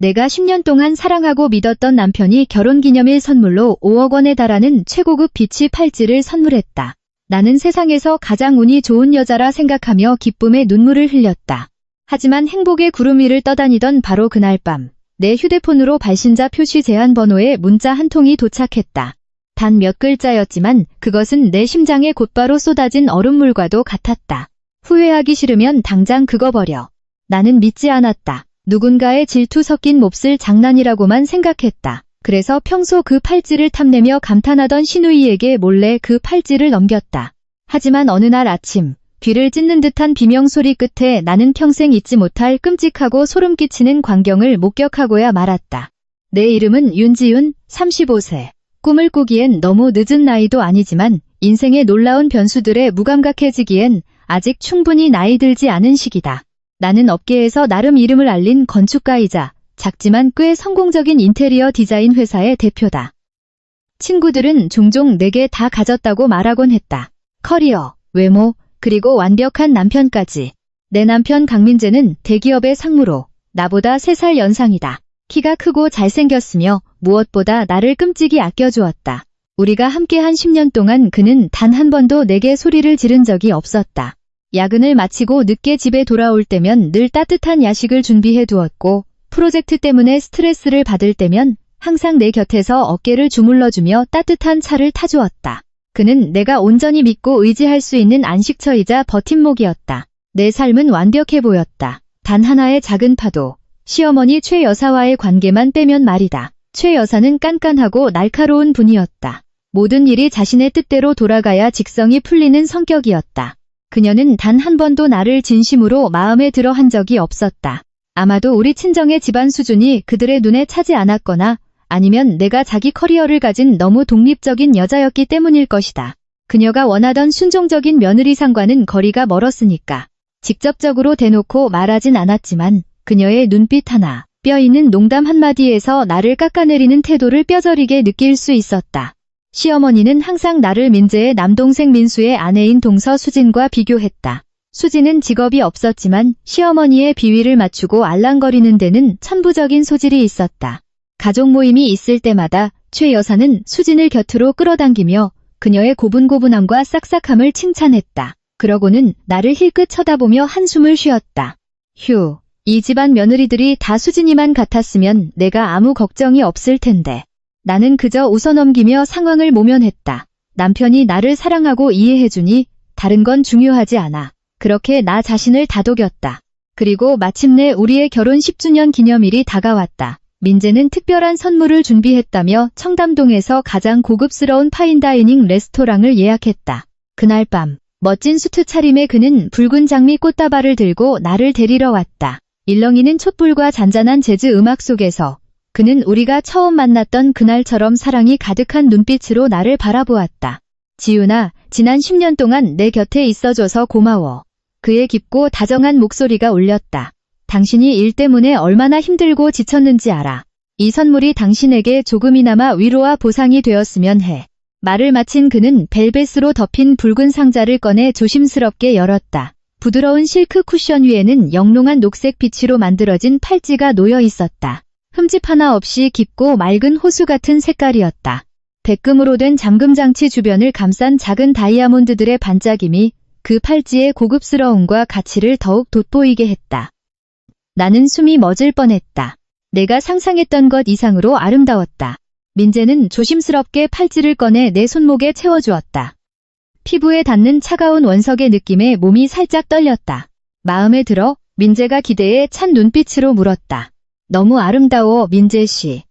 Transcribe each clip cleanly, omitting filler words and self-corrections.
내가 10년 동안 사랑하고 믿었던 남편이 결혼기념일 선물로 5억 원에 달하는 최고급 비치 팔찌를 선물했다. 나는 세상에서 가장 운이 좋은 여자라 생각하며 기쁨의 눈물을 흘렸다. 하지만 행복의 구름 위를 떠다니던 바로 그날 밤, 내 휴대폰으로 발신자 표시 제한 번호에 문자 한 통이 도착했다. 단 몇 글자였지만 그것은 내 심장에 곧바로 쏟아진 얼음물과도 같았다. 후회하기 싫으면 당장 그거 버려. 나는 믿지 않았다. 누군가의 질투 섞인 몹쓸 장난이라고만 생각했다. 그래서 평소 그 팔찌를 탐내며 감탄하던 시누이에게 몰래 그 팔찌를 넘겼다. 하지만 어느 날 아침, 귀를 찢는 듯한 비명소리 끝에 나는 평생 잊지 못할 끔찍하고 소름 끼치는 광경을 목격하고야 말았다. 내 이름은 윤지윤, 35세. 꿈을 꾸기엔 너무 늦은 나이도 아니지만 인생의 놀라운 변수들에 무감각해지기엔 아직 충분히 나이 들지 않은 시기다. 나는 업계에서 나름 이름을 알린 건축가이자 작지만 꽤 성공적인 인테리어 디자인 회사의 대표다. 친구들은 종종 내게 다 가졌다고 말하곤 했다. 커리어, 외모, 그리고 완벽한 남편까지. 내 남편 강민재는 대기업의 상무로 나보다 3살 연상이다. 키가 크고 잘생겼으며 무엇보다 나를 끔찍이 아껴주었다. 우리가 함께한 10년 동안 그는 단 한 번도 내게 소리를 지른 적이 없었다. 야근을 마치고 늦게 집에 돌아올 때면 늘 따뜻한 야식을 준비해 두었고 프로젝트 때문에 스트레스를 받을 때면 항상 내 곁에서 어깨를 주물러주며 따뜻한 차를 타주었다. 그는 내가 온전히 믿고 의지할 수 있는 안식처이자 버팀목이었다. 내 삶은 완벽해 보였다. 단 하나의 작은 파도. 시어머니 최 여사와의 관계만 빼면 말이다. 최 여사는 깐깐하고 날카로운 분이었다. 모든 일이 자신의 뜻대로 돌아가야 직성이 풀리는 성격이었다. 그녀는 단 한 번도 나를 진심으로 마음에 들어 한 적이 없었다. 아마도 우리 친정의 집안 수준이 그들의 눈에 차지 않았거나 아니면 내가 자기 커리어를 가진 너무 독립적인 여자였기 때문일 것이다. 그녀가 원하던 순종적인 며느리상과는 거리가 멀었으니까. 직접적으로 대놓고 말하진 않았지만 그녀의 눈빛 하나, 뼈 있는 농담 한마디에서 나를 깎아내리는 태도를 뼈저리게 느낄 수 있었다. 시어머니는 항상 나를 민재의 남동생 민수의 아내인 동서 수진과 비교했다. 수진은 직업이 없었지만 시어머니의 비위를 맞추고 알랑거리는 데는 천부적인 소질이 있었다. 가족 모임이 있을 때마다 최 여사는 수진을 곁으로 끌어당기며 그녀의 고분고분함과 싹싹함을 칭찬했다. 그러고는 나를 힐끗 쳐다보며 한숨을 쉬었다. 휴, 이 집안 며느리들이 다 수진이만 같았으면 내가 아무 걱정이 없을 텐데. 나는 그저 웃어넘기며 상황을 모면했다. 남편이 나를 사랑하고 이해해주니 다른 건 중요하지 않아. 그렇게 나 자신을 다독였다. 그리고 마침내 우리의 결혼 10주년 기념일이 다가왔다. 민재는 특별한 선물을 준비했다며 청담동에서 가장 고급스러운 파인다이닝 레스토랑을 예약했다. 그날 밤 멋진 수트 차림의 그는 붉은 장미 꽃다발을 들고 나를 데리러 왔다. 일렁이는 촛불과 잔잔한 재즈 음악 속에서 그는 우리가 처음 만났던 그날처럼 사랑이 가득한 눈빛으로 나를 바라보았다. 지윤아, 지난 10년 동안 내 곁에 있어줘서 고마워. 그의 깊고 다정한 목소리가 울렸다. 당신이 일 때문에 얼마나 힘들고 지쳤는지 알아. 이 선물이 당신에게 조금이나마 위로와 보상이 되었으면 해. 말을 마친 그는 벨벳으로 덮인 붉은 상자를 꺼내 조심스럽게 열었다. 부드러운 실크 쿠션 위에는 영롱한 녹색 비치로 만들어진 팔찌가 놓여 있었다. 흠집 하나 없이 깊고 맑은 호수 같은 색깔이었다. 백금으로 된 잠금장치 주변을 감싼 작은 다이아몬드들의 반짝임이 그 팔찌의 고급스러움과 가치를 더욱 돋보이게 했다. 나는 숨이 멎을 뻔했다. 내가 상상했던 것 이상으로 아름다웠다. 민재는 조심스럽게 팔찌를 꺼내 내 손목에 채워주었다. 피부에 닿는 차가운 원석의 느낌에 몸이 살짝 떨렸다. 마음에 들어? 민재가 기대에 찬 눈빛으로 물었다. 너무 아름다워, 민재씨.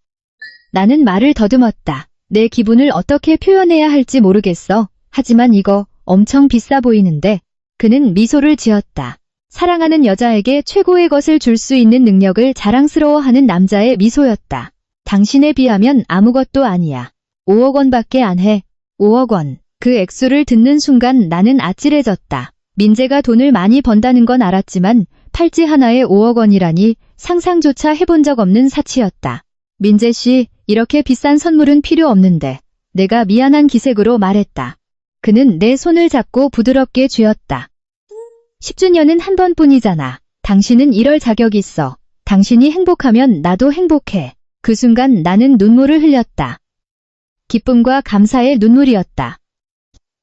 나는 말을 더듬었다. 내 기분을 어떻게 표현해야 할지 모르겠어. 하지만 이거 엄청 비싸 보이는데. 그는 미소를 지었다. 사랑하는 여자에게 최고의 것을 줄 수 있는 능력을 자랑스러워하는 남자의 미소였다. 당신에 비하면 아무것도 아니야. 5억 원밖에 안 해. 5억 원. 그 액수를 듣는 순간 나는 아찔해졌다. 민재가 돈을 많이 번다는 건 알았지만 팔찌 하나에 5억 원이라니 상상조차 해본 적 없는 사치였다. 민재씨, 이렇게 비싼 선물은 필요 없는데. 내가 미안한 기색으로 말했다. 그는 내 손을 잡고 부드럽게 쥐었다. 10주년은 한 번뿐이잖아. 당신은 이럴 자격 있어. 당신이 행복하면 나도 행복해. 그 순간 나는 눈물을 흘렸다. 기쁨과 감사의 눈물이었다.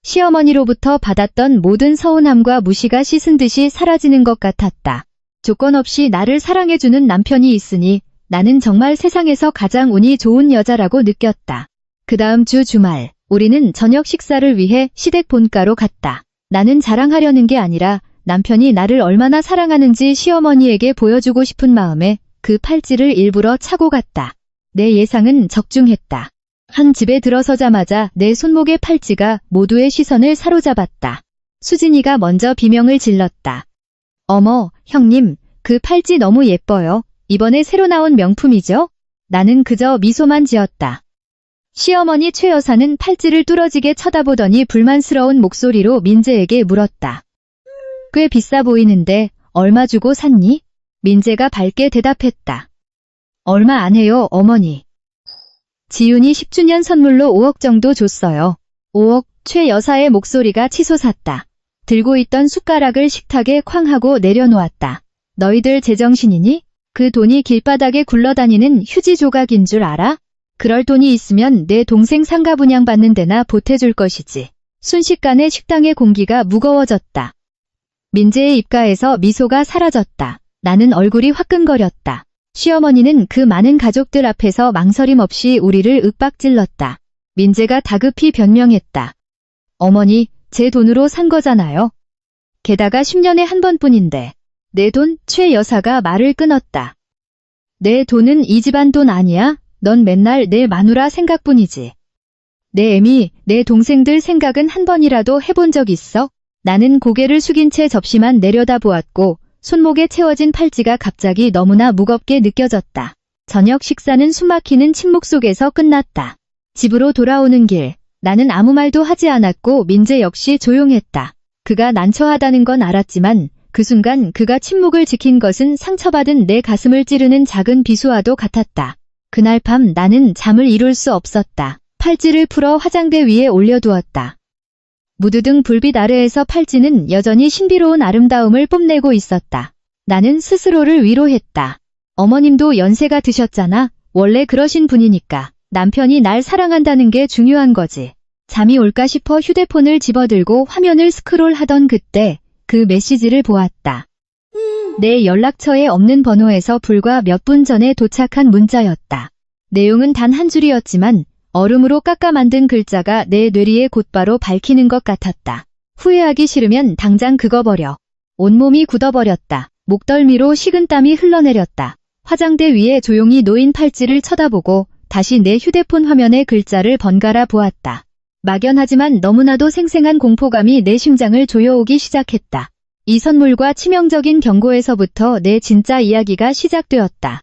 시어머니로부터 받았던 모든 서운함과 무시가 씻은 듯이 사라지는 것 같았다. 조건 없이 나를 사랑해주는 남편이 있으니 나는 정말 세상에서 가장 운이 좋은 여자라고 느꼈다. 그 다음 주 주말, 우리는 저녁 식사를 위해 시댁 본가로 갔다. 나는 자랑하려는 게 아니라 남편이 나를 얼마나 사랑하는지 시어머니에게 보여주고 싶은 마음에 그 팔찌를 일부러 차고 갔다. 내 예상은 적중했다. 한 집에 들어서자마자 내 손목의 팔찌가 모두의 시선을 사로잡았다. 수진이가 먼저 비명을 질렀다. 어머, 형님, 그 팔찌 너무 예뻐요. 이번에 새로 나온 명품이죠? 나는 그저 미소만 지었다. 시어머니 최 여사는 팔찌를 뚫어지게 쳐다보더니 불만스러운 목소리로 민재에게 물었다. 꽤 비싸 보이는데 얼마 주고 샀니? 민재가 밝게 대답했다. 얼마 안 해요, 어머니. 지윤이 10주년 선물로 5억 정도 줬어요. 5억, 최 여사의 목소리가 치솟았다. 들고 있던 숟가락을 식탁에 쾅 하고 내려놓았다. 너희들 제정신이니? 그 돈이 길바닥에 굴러다니는 휴지 조각인 줄 알아? 그럴 돈이 있으면 내 동생 상가 분양받는 데나 보태줄 것이지. 순식간에 식당의 공기가 무거워졌다. 민재의 입가에서 미소가 사라졌다. 나는 얼굴이 화끈거렸다. 시어머니는 그 많은 가족들 앞에서 망설임 없이 우리를 윽박질렀다. 민재가 다급히 변명했다. 어머니, 제 돈으로 산 거잖아요. 게다가 10년에 한 번뿐인데. 내 돈? 최 여사가 말을 끊었다. 내 돈은 이 집안 돈 아니야? 넌 맨날 내 마누라 생각뿐이지. 내 애미, 내 동생들 생각은 한 번이라도 해본 적 있어? 나는 고개를 숙인 채 접시만 내려다보았고 손목에 채워진 팔찌가 갑자기 너무나 무겁게 느껴졌다. 저녁 식사는 숨막히는 침묵 속에서 끝났다. 집으로 돌아오는 길, 나는 아무 말도 하지 않았고 민재 역시 조용했다. 그가 난처하다는 건 알았지만 그 순간 그가 침묵을 지킨 것은 상처받은 내 가슴을 찌르는 작은 비수와도 같았다. 그날 밤 나는 잠을 이룰 수 없었다. 팔찌를 풀어 화장대 위에 올려두었다. 무드등 불빛 아래에서 팔찌는 여전히 신비로운 아름다움을 뽐내고 있었다. 나는 스스로를 위로했다. 어머님도 연세가 드셨잖아. 원래 그러신 분이니까. 남편이 날 사랑한다는 게 중요한 거지. 잠이 올까 싶어 휴대폰을 집어들고 화면을 스크롤하던 그때 그 메시지를 보았다. 내 연락처에 없는 번호에서 불과 몇 분 전에 도착한 문자였다. 내용은 단 한 줄이었지만 얼음으로 깎아 만든 글자가 내 뇌리에 곧바로 밝히는 것 같았다. 후회하기 싫으면 당장 그거 버려. 온몸이 굳어버렸다. 목덜미로 식은땀이 흘러내렸다. 화장대 위에 조용히 놓인 팔찌를 쳐다보고 다시 내 휴대폰 화면에 글자를 번갈아 보았다. 막연하지만 너무나도 생생한 공포감이 내 심장을 조여오기 시작했다. 이 선물과 치명적인 경고에서부터 내 진짜 이야기가 시작되었다.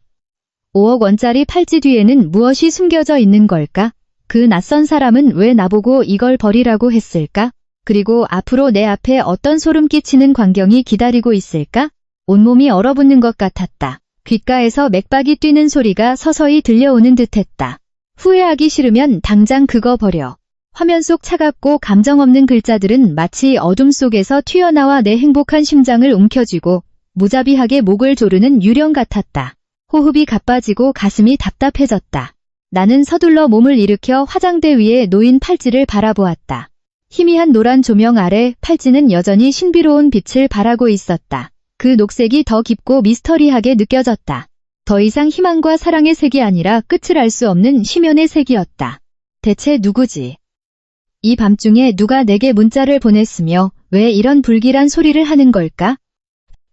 5억 원짜리 팔찌 뒤에는 무엇이 숨겨져 있는 걸까? 그 낯선 사람은 왜 나보고 이걸 버리라고 했을까? 그리고 앞으로 내 앞에 어떤 소름 끼치는 광경이 기다리고 있을까? 온몸이 얼어붙는 것 같았다. 귓가에서 맥박이 뛰는 소리가 서서히 들려오는 듯했다. 후회하기 싫으면 당장 그거 버려. 화면 속 차갑고 감정 없는 글자들은 마치 어둠 속에서 튀어나와 내 행복한 심장을 움켜쥐고 무자비하게 목을 조르는 유령 같았다. 호흡이 가빠지고 가슴이 답답해졌다. 나는 서둘러 몸을 일으켜 화장대 위에 놓인 팔찌를 바라보았다. 희미한 노란 조명 아래 팔찌는 여전히 신비로운 빛을 발하고 있었다. 그 녹색이 더 깊고 미스터리하게 느껴졌다. 더 이상 희망과 사랑의 색이 아니라 끝을 알 수 없는 심연의 색이었다. 대체 누구지? 이 밤중에 누가 내게 문자를 보냈으며 왜 이런 불길한 소리를 하는 걸까?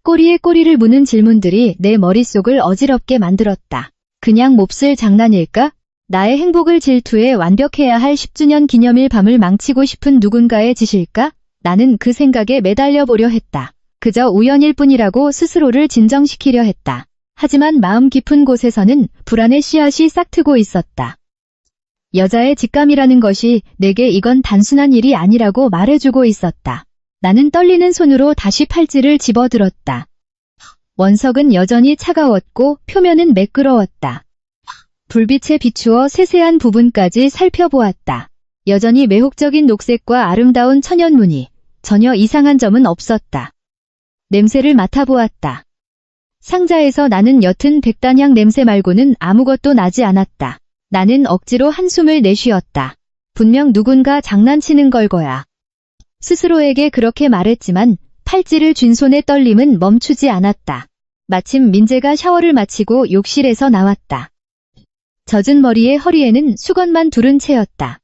꼬리에 꼬리를 무는 질문들이 내 머릿속을 어지럽게 만들었다. 그냥 몹쓸 장난일까? 나의 행복을 질투해 완벽해야 할 10주년 기념일 밤을 망치고 싶은 누군가의 짓일까? 나는 그 생각에 매달려 보려 했다. 그저 우연일 뿐이라고 스스로를 진정시키려 했다. 하지만 마음 깊은 곳에서는 불안의 씨앗이 싹트고 있었다. 여자의 직감이라는 것이 내게 이건 단순한 일이 아니라고 말해주고 있었다. 나는 떨리는 손으로 다시 팔찌를 집어들었다. 원석은 여전히 차가웠고 표면은 매끄러웠다. 불빛에 비추어 세세한 부분까지 살펴보았다. 여전히 매혹적인 녹색과 아름다운 천연무늬, 전혀 이상한 점은 없었다. 냄새를 맡아보았다. 상자에서 나는 옅은 백단향 냄새 말고는 아무것도 나지 않았다. 나는 억지로 한숨을 내쉬었다. 분명 누군가 장난치는 걸 거야. 스스로에게 그렇게 말했지만 팔찌를 쥔 손의 떨림은 멈추지 않았다. 마침 민재가 샤워를 마치고 욕실에서 나왔다. 젖은 머리에 허리에는 수건만 두른 채였다.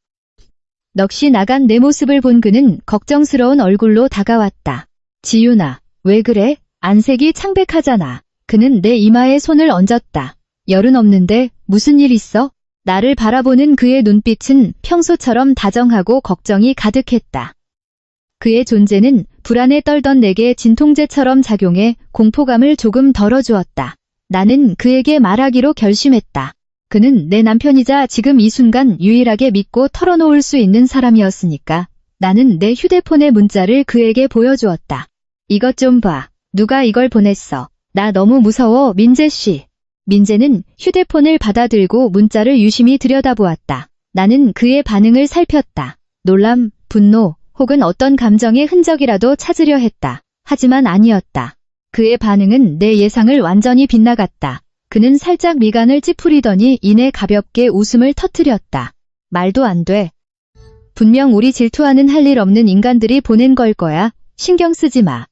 넋이 나간 내 모습을 본 그는 걱정스러운 얼굴로 다가왔다. 지윤아, 왜 그래? 안색이 창백하잖아. 그는 내 이마에 손을 얹었다. 열은 없는데 무슨 일 있어? 나를 바라보는 그의 눈빛은 평소처럼 다정하고 걱정이 가득했다. 그의 존재는 불안에 떨던 내게 진통제처럼 작용해 공포감을 조금 덜어주었다. 나는 그에게 말하기로 결심했다. 그는 내 남편이자 지금 이 순간 유일하게 믿고 털어놓을 수 있는 사람이었으니까. 나는 내 휴대폰의 문자를 그에게 보여주었다. 이것 좀 봐. 누가 이걸 보냈어. 나 너무 무서워, 민재씨. 민재는 휴대폰을 받아들고 문자를 유심히 들여다보았다. 나는 그의 반응을 살폈다. 놀람, 분노, 혹은 어떤 감정의 흔적이라도 찾으려 했다. 하지만 아니었다. 그의 반응은 내 예상을 완전히 빗나갔다. 그는 살짝 미간을 찌푸리더니 이내 가볍게 웃음을 터뜨렸다. 말도 안 돼. 분명 우리 질투하는 할 일 없는 인간들이 보낸 걸 거야. 신경 쓰지 마.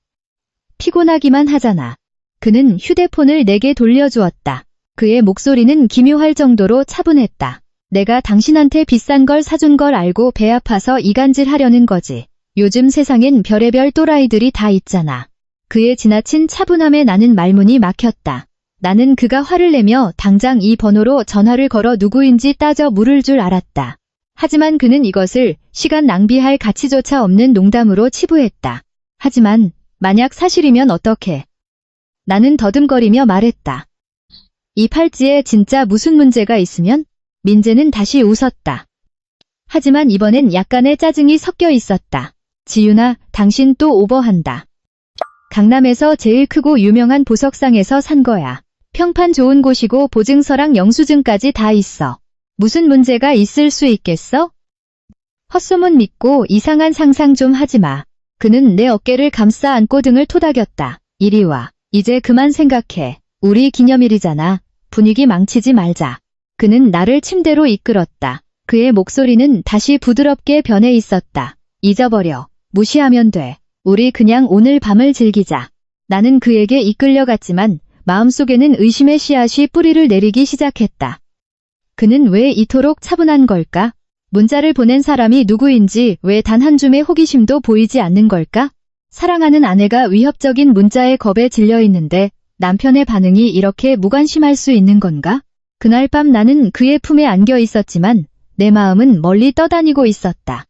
피곤하기만 하잖아. 그는 휴대폰을 내게 돌려주었다. 그의 목소리는 기묘할 정도로 차분했다. 내가 당신한테 비싼 걸 사준 걸 알고 배 아파서 이간질하려는 거지. 요즘 세상엔 별의별 또라이들이 다 있잖아. 그의 지나친 차분함에 나는 말문이 막혔다. 나는 그가 화를 내며 당장 이 번호로 전화를 걸어 누구인지 따져 물을 줄 알았다. 하지만 그는 이것을 시간 낭비할 가치조차 없는 농담으로 치부했다. 하지만 만약 사실이면 어떡해? 나는 더듬거리며 말했다. 이 팔찌에 진짜 무슨 문제가 있으면? 민재는 다시 웃었다. 하지만 이번엔 약간의 짜증이 섞여 있었다. 지윤아, 당신 또 오버한다. 강남에서 제일 크고 유명한 보석상에서 산 거야. 평판 좋은 곳이고 보증서랑 영수증까지 다 있어. 무슨 문제가 있을 수 있겠어? 헛소문 믿고 이상한 상상 좀 하지 마. 그는 내 어깨를 감싸 안고 등을 토닥였다. 이리 와. 이제 그만 생각해. 우리 기념일이잖아. 분위기 망치지 말자. 그는 나를 침대로 이끌었다. 그의 목소리는 다시 부드럽게 변해 있었다. 잊어버려. 무시하면 돼. 우리 그냥 오늘 밤을 즐기자. 나는 그에게 이끌려갔지만 마음속에는 의심의 씨앗이 뿌리를 내리기 시작했다. 그는 왜 이토록 차분한 걸까? 문자를 보낸 사람이 누구인지 왜 단 한 줌의 호기심도 보이지 않는 걸까? 사랑하는 아내가 위협적인 문자에 겁에 질려 있는데 남편의 반응이 이렇게 무관심할 수 있는 건가? 그날 밤 나는 그의 품에 안겨 있었지만 내 마음은 멀리 떠다니고 있었다.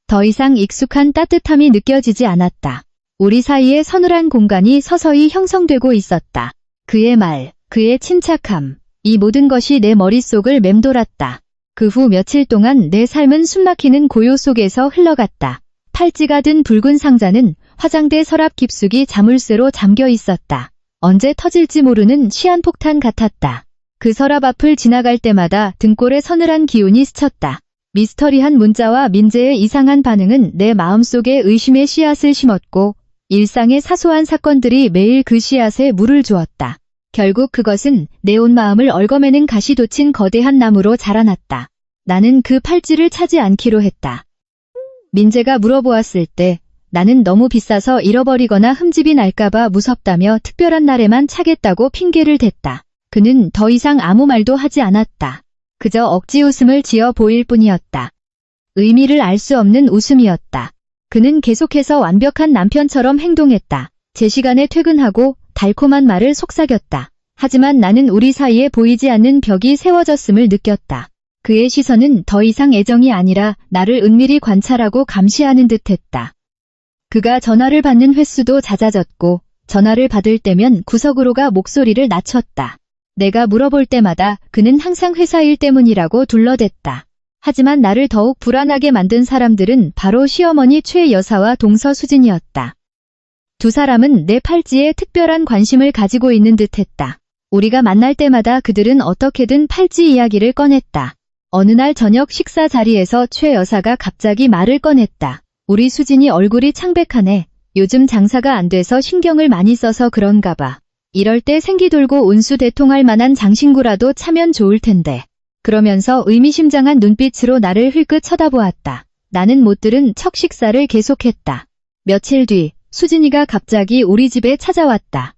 더 이상 익숙한 따뜻함이 느껴지지 않았다. 우리 사이에 서늘한 공간이 서서히 형성되고 있었다. 그의 말, 그의 침착함, 이 모든 것이 내 머릿속을 맴돌았다. 그 후 며칠 동안 내 삶은 숨막히는 고요 속에서 흘러갔다. 팔찌가 든 붉은 상자는 화장대 서랍 깊숙이 자물쇠로 잠겨 있었다. 언제 터질지 모르는 시한폭탄 같았다. 그 서랍 앞을 지나갈 때마다 등골에 서늘한 기운이 스쳤다. 미스터리한 문자와 민재의 이상한 반응은 내 마음속에 의심의 씨앗을 심었고 일상의 사소한 사건들이 매일 그 씨앗에 물을 주었다. 결국 그것은 내 온 마음을 얽어매는 가시 돋친 거대한 나무로 자라났다. 나는 그 팔찌를 차지 않기로 했다. 민재가 물어보았을 때 나는 너무 비싸서 잃어버리거나 흠집이 날까봐 무섭다며 특별한 날에만 차겠다고 핑계를 댔다. 그는 더 이상 아무 말도 하지 않았다. 그저 억지 웃음을 지어 보일 뿐이었다. 의미를 알 수 없는 웃음이었다. 그는 계속해서 완벽한 남편처럼 행동했다. 제 시간에 퇴근하고 달콤한 말을 속삭였다. 하지만 나는 우리 사이에 보이지 않는 벽이 세워졌음을 느꼈다. 그의 시선은 더 이상 애정이 아니라 나를 은밀히 관찰하고 감시하는 듯했다. 그가 전화를 받는 횟수도 잦아졌고 전화를 받을 때면 구석으로 가 목소리를 낮췄다. 내가 물어볼 때마다 그는 항상 회사 일 때문이라고 둘러댔다. 하지만 나를 더욱 불안하게 만든 사람들은 바로 시어머니 최 여사와 동서수진이었다. 두 사람은 내 팔찌에 특별한 관심을 가지고 있는 듯했다. 우리가 만날 때마다 그들은 어떻게든 팔찌 이야기를 꺼냈다. 어느 날 저녁 식사 자리에서 최 여사가 갑자기 말을 꺼냈다. 우리 수진이 얼굴이 창백하네. 요즘 장사가 안 돼서 신경을 많이 써서 그런가 봐. 이럴 때 생기 돌고 운수 대통할 만한 장신구라도 차면 좋을 텐데. 그러면서 의미심장한 눈빛으로 나를 흘끗 쳐다보았다. 나는 못 들은 척 식사를 계속했다. 며칠 뒤 수진이가 갑자기 우리 집에 찾아왔다.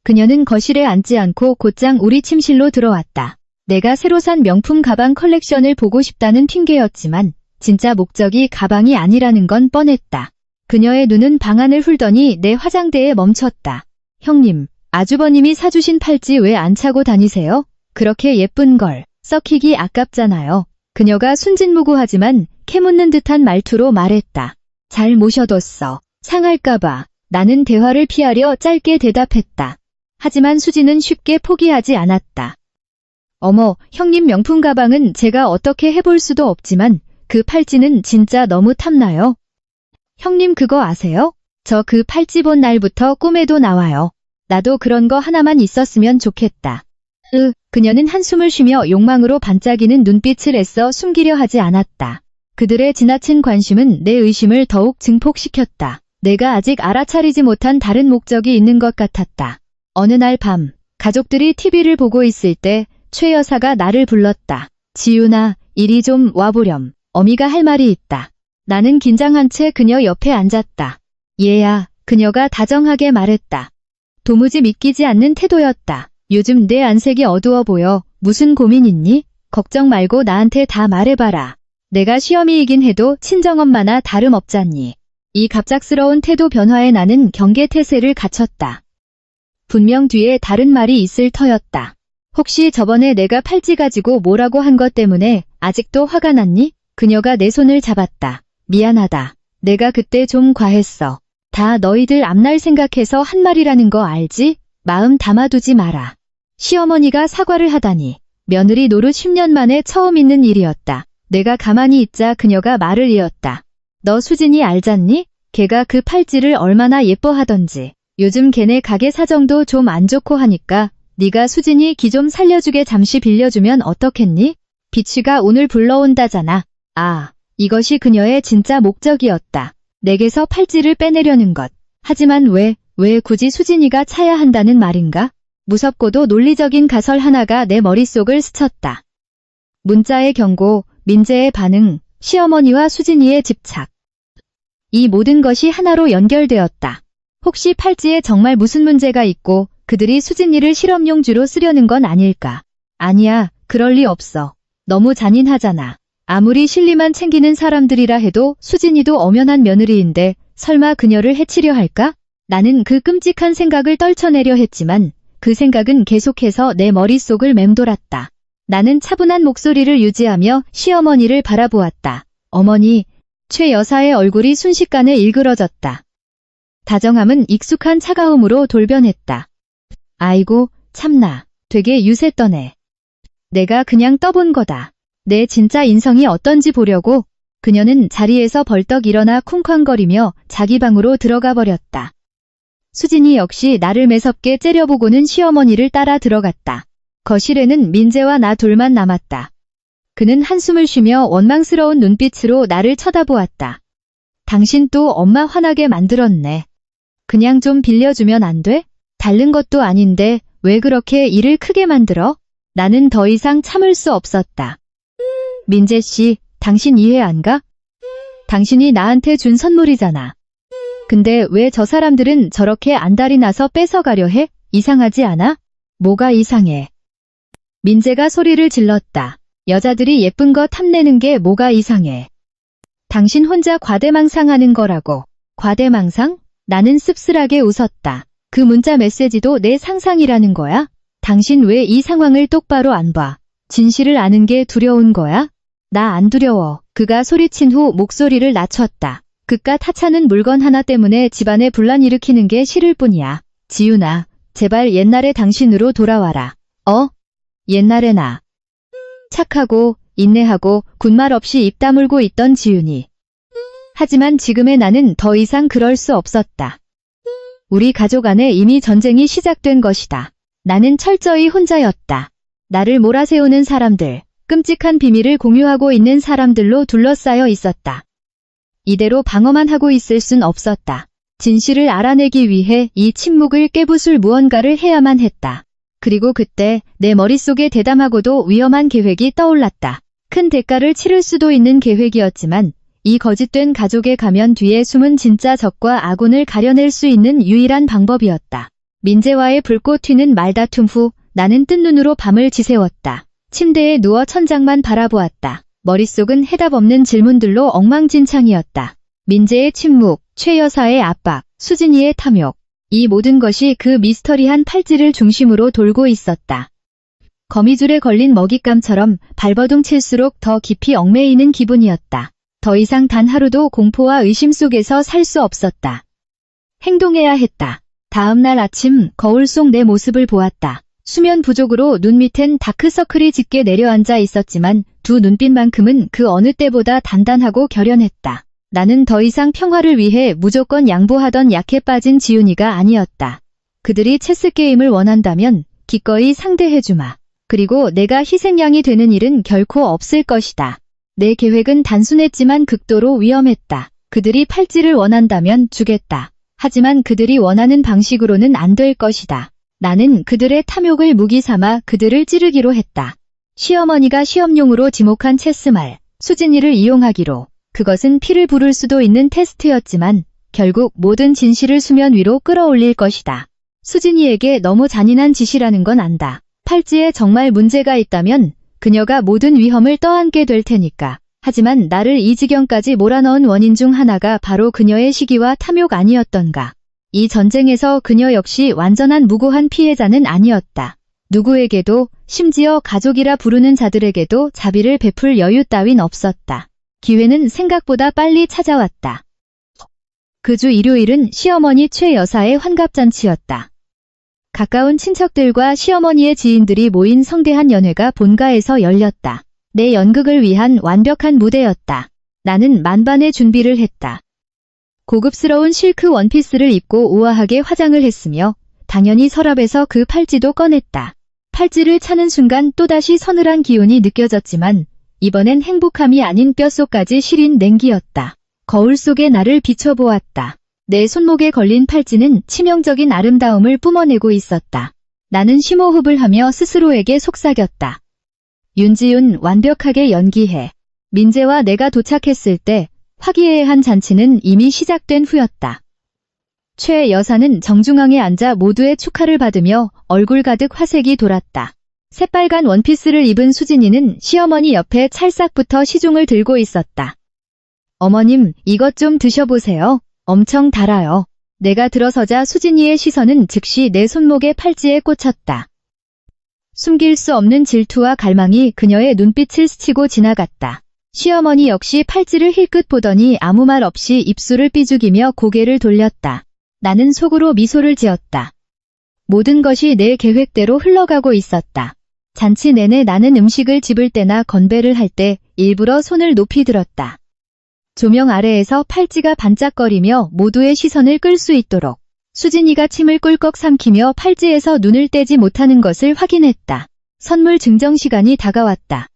그녀는 거실에 앉지 않고 곧장 우리 침실로 들어왔다. 내가 새로 산 명품 가방 컬렉션을 보고 싶다는 핑계였지만 진짜 목적이 가방이 아니라는 건 뻔했다. 그녀의 눈은 방 안을 훑더니 내 화장대에 멈췄다. 형님, 아주버님이 사주신 팔찌 왜 안 차고 다니세요? 그렇게 예쁜 걸 썩히기 아깝잖아요. 그녀가 순진무구하지만 캐묻는 듯한 말투로 말했다. 잘 모셔뒀어. 상할까봐. 나는 대화를 피하려 짧게 대답했다. 하지만 수지는 쉽게 포기하지 않았다. 어머, 형님 명품 가방은 제가 어떻게 해볼 수도 없지만 그 팔찌는 진짜 너무 탐나요. 형님 그거 아세요? 저 그 팔찌 본 날부터 꿈에도 나와요. 나도 그런 거 하나만 있었으면 좋겠다. 그녀는 한숨을 쉬며 욕망으로 반짝이는 눈빛을 애써 숨기려 하지 않았다. 그들의 지나친 관심은 내 의심을 더욱 증폭시켰다. 내가 아직 알아차리지 못한 다른 목적이 있는 것 같았다. 어느 날 밤, 가족들이 TV를 보고 있을 때 최 여사가 나를 불렀다. 지윤아, 이리 좀 와보렴. 어미가 할 말이 있다. 나는 긴장한 채 그녀 옆에 앉았다. 얘야, 그녀가 다정하게 말했다. 도무지 믿기지 않는 태도였다. 요즘 내 안색이 어두워 보여. 무슨 고민 있니? 걱정 말고 나한테 다 말해봐라. 내가 시어미이긴 해도 친정엄마나 다름없잖니. 이 갑작스러운 태도 변화에 나는 경계태세를 갖췄다. 분명 뒤에 다른 말이 있을 터였다. 혹시 저번에 내가 팔찌 가지고 뭐라고 한 것 때문에 아직도 화가 났니? 그녀가 내 손을 잡았다. 미안하다. 내가 그때 좀 과했어. 다 너희들 앞날 생각해서 한 말이라는 거 알지? 마음 담아두지 마라. 시어머니가 사과를 하다니. 며느리 노릇 10년 만에 처음 있는 일이었다. 내가 가만히 있자 그녀가 말을 이었다. 너 수진이 알잖니? 걔가 그 팔찌를 얼마나 예뻐하던지. 요즘 걔네 가게 사정도 좀 안 좋고 하니까 네가 수진이 기 좀 살려주게 잠시 빌려주면 어떻겠니? 비취가 오늘 불러온다잖아. 아, 이것이 그녀의 진짜 목적이었다. 내게서 팔찌를 빼내려는 것. 하지만 왜 굳이 수진이가 차야 한다는 말인가? 무섭고도 논리적인 가설 하나가 내 머릿속을 스쳤다. 문자의 경고, 민재의 반응, 시어머니와 수진이의 집착. 이 모든 것이 하나로 연결되었다. 혹시 팔찌에 정말 무슨 문제가 있고 그들이 수진이를 실험용주로 쓰려는 건 아닐까? 아니야, 그럴 리 없어. 너무 잔인하잖아. 아무리 실리만 챙기는 사람들이라 해도 수진이도 엄연한 며느리인데 설마 그녀를 해치려 할까? 나는 그 끔찍한 생각을 떨쳐내려 했지만 그 생각은 계속해서 내 머릿속을 맴돌았다. 나는 차분한 목소리를 유지하며 시어머니를 바라보았다. 어머니, 최 여사의 얼굴이 순식간에 일그러졌다. 다정함은 익숙한 차가움으로 돌변했다. 아이고, 참나, 되게 유세 떠네. 내가 그냥 떠본 거다. 내 진짜 인성이 어떤지 보려고. 그녀는 자리에서 벌떡 일어나 쿵쾅거리며 자기 방으로 들어가 버렸다. 수진이 역시 나를 매섭게 째려보고는 시어머니를 따라 들어갔다. 거실에는 민재와 나 둘만 남았다. 그는 한숨을 쉬며 원망스러운 눈빛으로 나를 쳐다보았다. 당신 또 엄마 화나게 만들었네. 그냥 좀 빌려주면 안 돼? 다른 것도 아닌데 왜 그렇게 일을 크게 만들어? 나는 더 이상 참을 수 없었다. 민재 씨, 당신 이해 안 가? 당신이 나한테 준 선물이잖아. 근데 왜 저 사람들은 저렇게 안달이 나서 뺏어가려 해? 이상하지 않아? 뭐가 이상해? 민재가 소리를 질렀다. 여자들이 예쁜 거 탐내는 게 뭐가 이상해? 당신 혼자 과대망상하는 거라고. 과대망상? 나는 씁쓸하게 웃었다. 그 문자 메시지도 내 상상이라는 거야? 당신 왜 이 상황을 똑바로 안 봐? 진실을 아는 게 두려운 거야? 나 안 두려워. 그가 소리친 후 목소리를 낮췄다. 그깟 하찮은 물건 하나 때문에 집안에 분란 일으키는 게 싫을 뿐이야. 지윤아, 제발 옛날의 당신으로 돌아와라. 옛날의 나. 착하고 인내하고 군말 없이 입 다물고 있던 지윤이. 하지만 지금의 나는 더 이상 그럴 수 없었다. 우리 가족 안에 이미 전쟁이 시작된 것이다. 나는 철저히 혼자였다. 나를 몰아세우는 사람들, 끔찍한 비밀을 공유하고 있는 사람들로 둘러싸여 있었다. 이대로 방어만 하고 있을 순 없었다. 진실을 알아내기 위해 이 침묵을 깨부술 무언가를 해야만 했다. 그리고 그때 내 머릿속에 대담하고도 위험한 계획이 떠올랐다. 큰 대가를 치를 수도 있는 계획이었지만 이 거짓된 가족의 가면 뒤에 숨은 진짜 적과 아군을 가려낼 수 있는 유일한 방법이었다. 민재와의 불꽃 튀는 말다툼 후 나는 뜬 눈으로 밤을 지새웠다. 침대에 누워 천장만 바라보았다. 머릿속은 해답 없는 질문들로 엉망진창이었다. 민재의 침묵, 최 여사의 압박, 수진이의 탐욕. 이 모든 것이 그 미스터리한 팔찌를 중심으로 돌고 있었다. 거미줄에 걸린 먹잇감처럼 발버둥 칠수록 더 깊이 얽매이는 기분이었다. 더 이상 단 하루도 공포와 의심 속에서 살 수 없었다. 행동해야 했다. 다음 날 아침 거울 속 내 모습을 보았다. 수면 부족으로 눈 밑엔 다크서클이 짙게 내려앉아 있었지만 두 눈빛만큼은 그 어느 때보다 단단하고 결연했다. 나는 더 이상 평화를 위해 무조건 양보하던 약해 빠진 지훈이가 아니었다. 그들이 체스게임을 원한다면 기꺼이 상대해주마. 그리고 내가 희생양이 되는 일은 결코 없을 것이다. 내 계획은 단순했지만 극도로 위험했다. 그들이 팔찌를 원한다면 주겠다. 하지만 그들이 원하는 방식으로는 안 될 것이다. 나는 그들의 탐욕을 무기 삼아 그들을 찌르기로 했다. 시어머니가 시험용으로 지목한 체스말, 수진이를 이용하기로. 그것은 피를 부를 수도 있는 테스트였지만 결국 모든 진실을 수면 위로 끌어올릴 것이다. 수진이에게 너무 잔인한 짓이라는 건 안다. 팔찌에 정말 문제가 있다면 그녀가 모든 위험을 떠안게 될 테니까. 하지만 나를 이 지경까지 몰아넣은 원인 중 하나가 바로 그녀의 시기와 탐욕 아니었던가. 이 전쟁에서 그녀 역시 완전한 무고한 피해자는 아니었다. 누구에게도, 심지어 가족이라 부르는 자들에게도 자비를 베풀 여유 따윈 없었다. 기회는 생각보다 빨리 찾아왔다. 그 주 일요일은 시어머니 최 여사의 환갑잔치였다. 가까운 친척들과 시어머니의 지인들이 모인 성대한 연회가 본가에서 열렸다. 내 연극을 위한 완벽한 무대였다. 나는 만반의 준비를 했다. 고급스러운 실크 원피스를 입고 우아하게 화장을 했으며 당연히 서랍에서 그 팔찌도 꺼냈다. 팔찌를 차는 순간 또다시 서늘한 기운이 느껴졌지만 이번엔 행복함이 아닌 뼛속까지 시린 냉기였다. 거울 속에 나를 비춰보았다. 내 손목에 걸린 팔찌는 치명적인 아름다움을 뿜어내고 있었다. 나는 심호흡을 하며 스스로에게 속삭였다. 윤지훈, 완벽하게 연기해. 민재와 내가 도착했을 때 화기애애한 잔치는 이미 시작된 후였다. 최 여사는 정중앙에 앉아 모두의 축하를 받으며 얼굴 가득 화색이 돌았다. 새빨간 원피스를 입은 수진이는 시어머니 옆에 찰싹부터 시중을 들고 있었다. 어머님, 이것 좀 드셔보세요. 엄청 달아요. 내가 들어서자 수진이의 시선은 즉시 내 손목의 팔찌에 꽂혔다. 숨길 수 없는 질투와 갈망이 그녀의 눈빛을 스치고 지나갔다. 시어머니 역시 팔찌를 힐끗 보더니 아무 말 없이 입술을 삐죽이며 고개를 돌렸다. 나는 속으로 미소를 지었다. 모든 것이 내 계획대로 흘러가고 있었다. 잔치 내내 나는 음식을 집을 때나 건배를 할 때 일부러 손을 높이 들었다. 조명 아래에서 팔찌가 반짝거리며 모두의 시선을 끌 수 있도록. 수진이가 침을 꿀꺽 삼키며 팔찌에서 눈을 떼지 못하는 것을 확인했다. 선물 증정 시간이 다가왔다.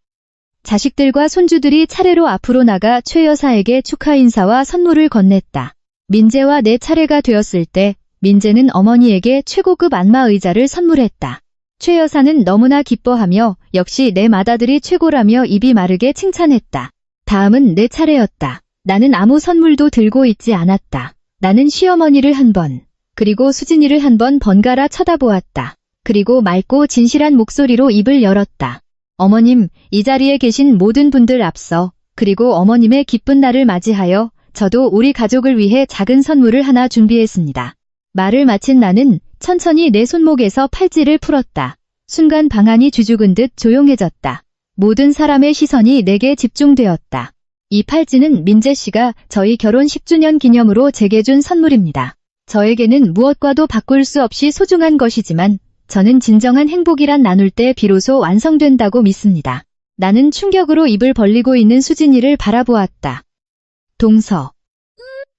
자식들과 손주들이 차례로 앞으로 나가 최 여사에게 축하 인사와 선물을 건넸다. 민재와 내 차례가 되었을 때 민재는 어머니에게 최고급 안마 의자를 선물했다. 최 여사는 너무나 기뻐하며 역시 내 맏아들이 최고라며 입이 마르게 칭찬했다. 다음은 내 차례였다. 나는 아무 선물도 들고 있지 않았다. 나는 시어머니를 한 번, 그리고 수진이를 한 번 번갈아 쳐다보았다. 그리고 맑고 진실한 목소리로 입을 열었다. 어머님, 이 자리에 계신 모든 분들 앞서, 그리고 어머님의 기쁜 날을 맞이하여 저도 우리 가족을 위해 작은 선물을 하나 준비했습니다. 말을 마친 나는 천천히 내 손목에서 팔찌를 풀었다. 순간 방안이 쥐죽은 듯 조용해졌다. 모든 사람의 시선이 내게 집중되었다. 이 팔찌는 민재 씨가 저희 결혼 10주년 기념으로 제게 준 선물입니다. 저에게는 무엇과도 바꿀 수 없이 소중한 것이지만 저는 진정한 행복이란 나눌 때 비로소 완성된다고 믿습니다. 나는 충격으로 입을 벌리고 있는 수진이를 바라보았다.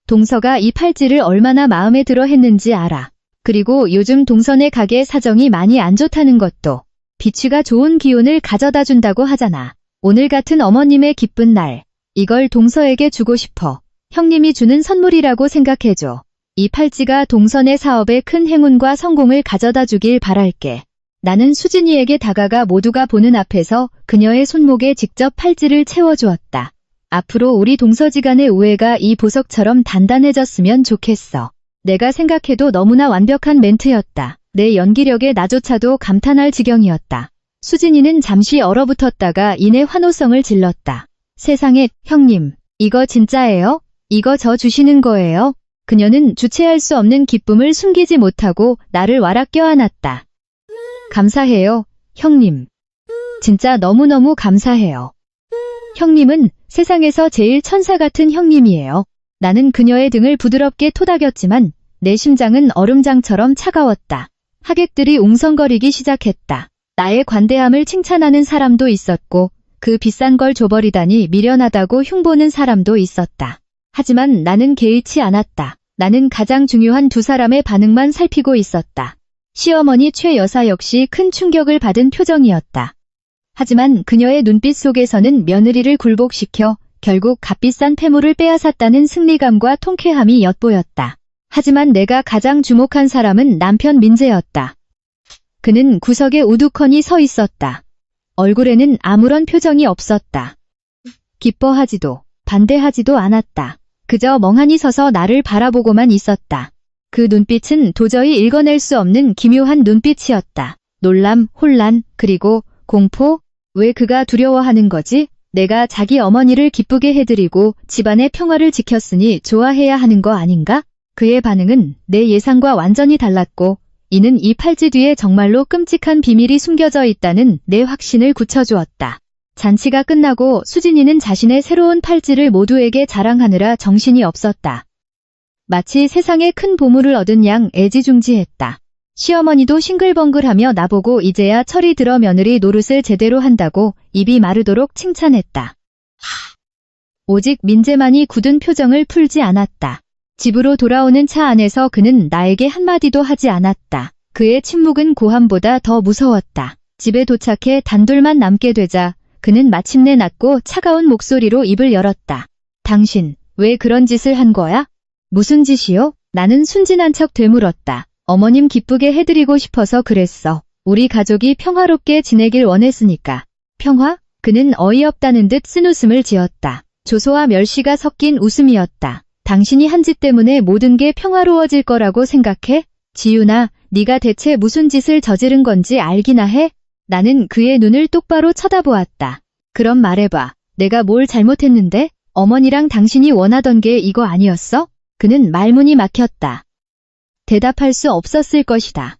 동서가 이 팔찌를 얼마나 마음에 들어 했는지 알아. 그리고 요즘 동선의 가게 사정이 많이 안 좋다는 것도 비취가 좋은 기운을 가져다 준다고 하잖아. 오늘 같은 어머님의 기쁜 날, 이걸 동서에게 주고 싶어. 형님이 주는 선물이라고 생각해줘. 이 팔찌가 동선의 사업에 큰 행운과 성공을 가져다 주길 바랄게. 나는 수진이에게 다가가 모두가 보는 앞에서 그녀의 손목에 직접 팔찌를 채워주었다. 앞으로 우리 동서지간의 우애가 이 보석처럼 단단해졌으면 좋겠어. 내가 생각해도 너무나 완벽한 멘트였다. 내 연기력에 나조차도 감탄할 지경이었다. 수진이는 잠시 얼어붙었다가 이내 환호성을 질렀다. 세상에, 형님, 이거 진짜예요? 이거 저 주시는 거예요? 그녀는 주체할 수 없는 기쁨을 숨기지 못하고 나를 와락 껴안았다. 감사해요, 형님. 진짜 너무너무 감사해요. 형님은 세상에서 제일 천사 같은 형님이에요. 나는 그녀의 등을 부드럽게 토닥였지만 내 심장은 얼음장처럼 차가웠다. 하객들이 웅성거리기 시작했다. 나의 관대함을 칭찬하는 사람도 있었고 그 비싼 걸 줘버리다니 미련하다고 흉보는 사람도 있었다. 하지만 나는 개의치 않았다. 나는 가장 중요한 두 사람의 반응만 살피고 있었다. 시어머니 최 여사 역시 큰 충격을 받은 표정이었다. 하지만 그녀의 눈빛 속에서는 며느리를 굴복시켜 결국 값비싼 폐물을 빼앗았다는 승리감과 통쾌함이 엿보였다. 하지만 내가 가장 주목한 사람은 남편 민재였다. 그는 구석에 우두커니 서 있었다. 얼굴에는 아무런 표정이 없었다. 기뻐하지도 반대하지도 않았다. 그저 멍하니 서서 나를 바라보고만 있었다. 그 눈빛은 도저히 읽어낼 수 없는 기묘한 눈빛이었다. 놀람, 혼란, 그리고 공포? 왜 그가 두려워하는 거지? 내가 자기 어머니를 기쁘게 해드리고 집안의 평화를 지켰으니 좋아해야 하는 거 아닌가? 그의 반응은 내 예상과 완전히 달랐고 이는 이 팔찌 뒤에 정말로 끔찍한 비밀이 숨겨져 있다는 내 확신을 굳혀주었다. 잔치가 끝나고 수진이는 자신의 새로운 팔찌를 모두에게 자랑하느라 정신이 없었다. 마치 세상에 큰 보물을 얻은 양 애지중지했다. 시어머니도 싱글벙글하며 나보고 이제야 철이 들어 며느리 노릇을 제대로 한다고 입이 마르도록 칭찬했다. 오직 민재만이 굳은 표정을 풀지 않았다. 집으로 돌아오는 차 안에서 그는 나에게 한마디도 하지 않았다. 그의 침묵은 고함보다 더 무서웠다. 집에 도착해 단둘만 남게 되자 그는 마침내 낮고 차가운 목소리로 입을 열었다. 당신, 왜 그런 짓을 한 거야? 무슨 짓이요? 나는 순진한 척 되물었다. 어머님 기쁘게 해드리고 싶어서 그랬어. 우리 가족이 평화롭게 지내길 원했으니까. 평화? 그는 어이없다는 듯 쓴웃음을 지었다. 조소와 멸시가 섞인 웃음이었다. 당신이 한 짓 때문에 모든 게 평화로워질 거라고 생각해? 지윤아, 네가 대체 무슨 짓을 저지른 건지 알기나 해? 나는 그의 눈을 똑바로 쳐다보았다. 그럼 말해봐. 내가 뭘 잘못했는데? 어머니랑 당신이 원하던 게 이거 아니었어? 그는 말문이 막혔다. 대답할 수 없었을 것이다.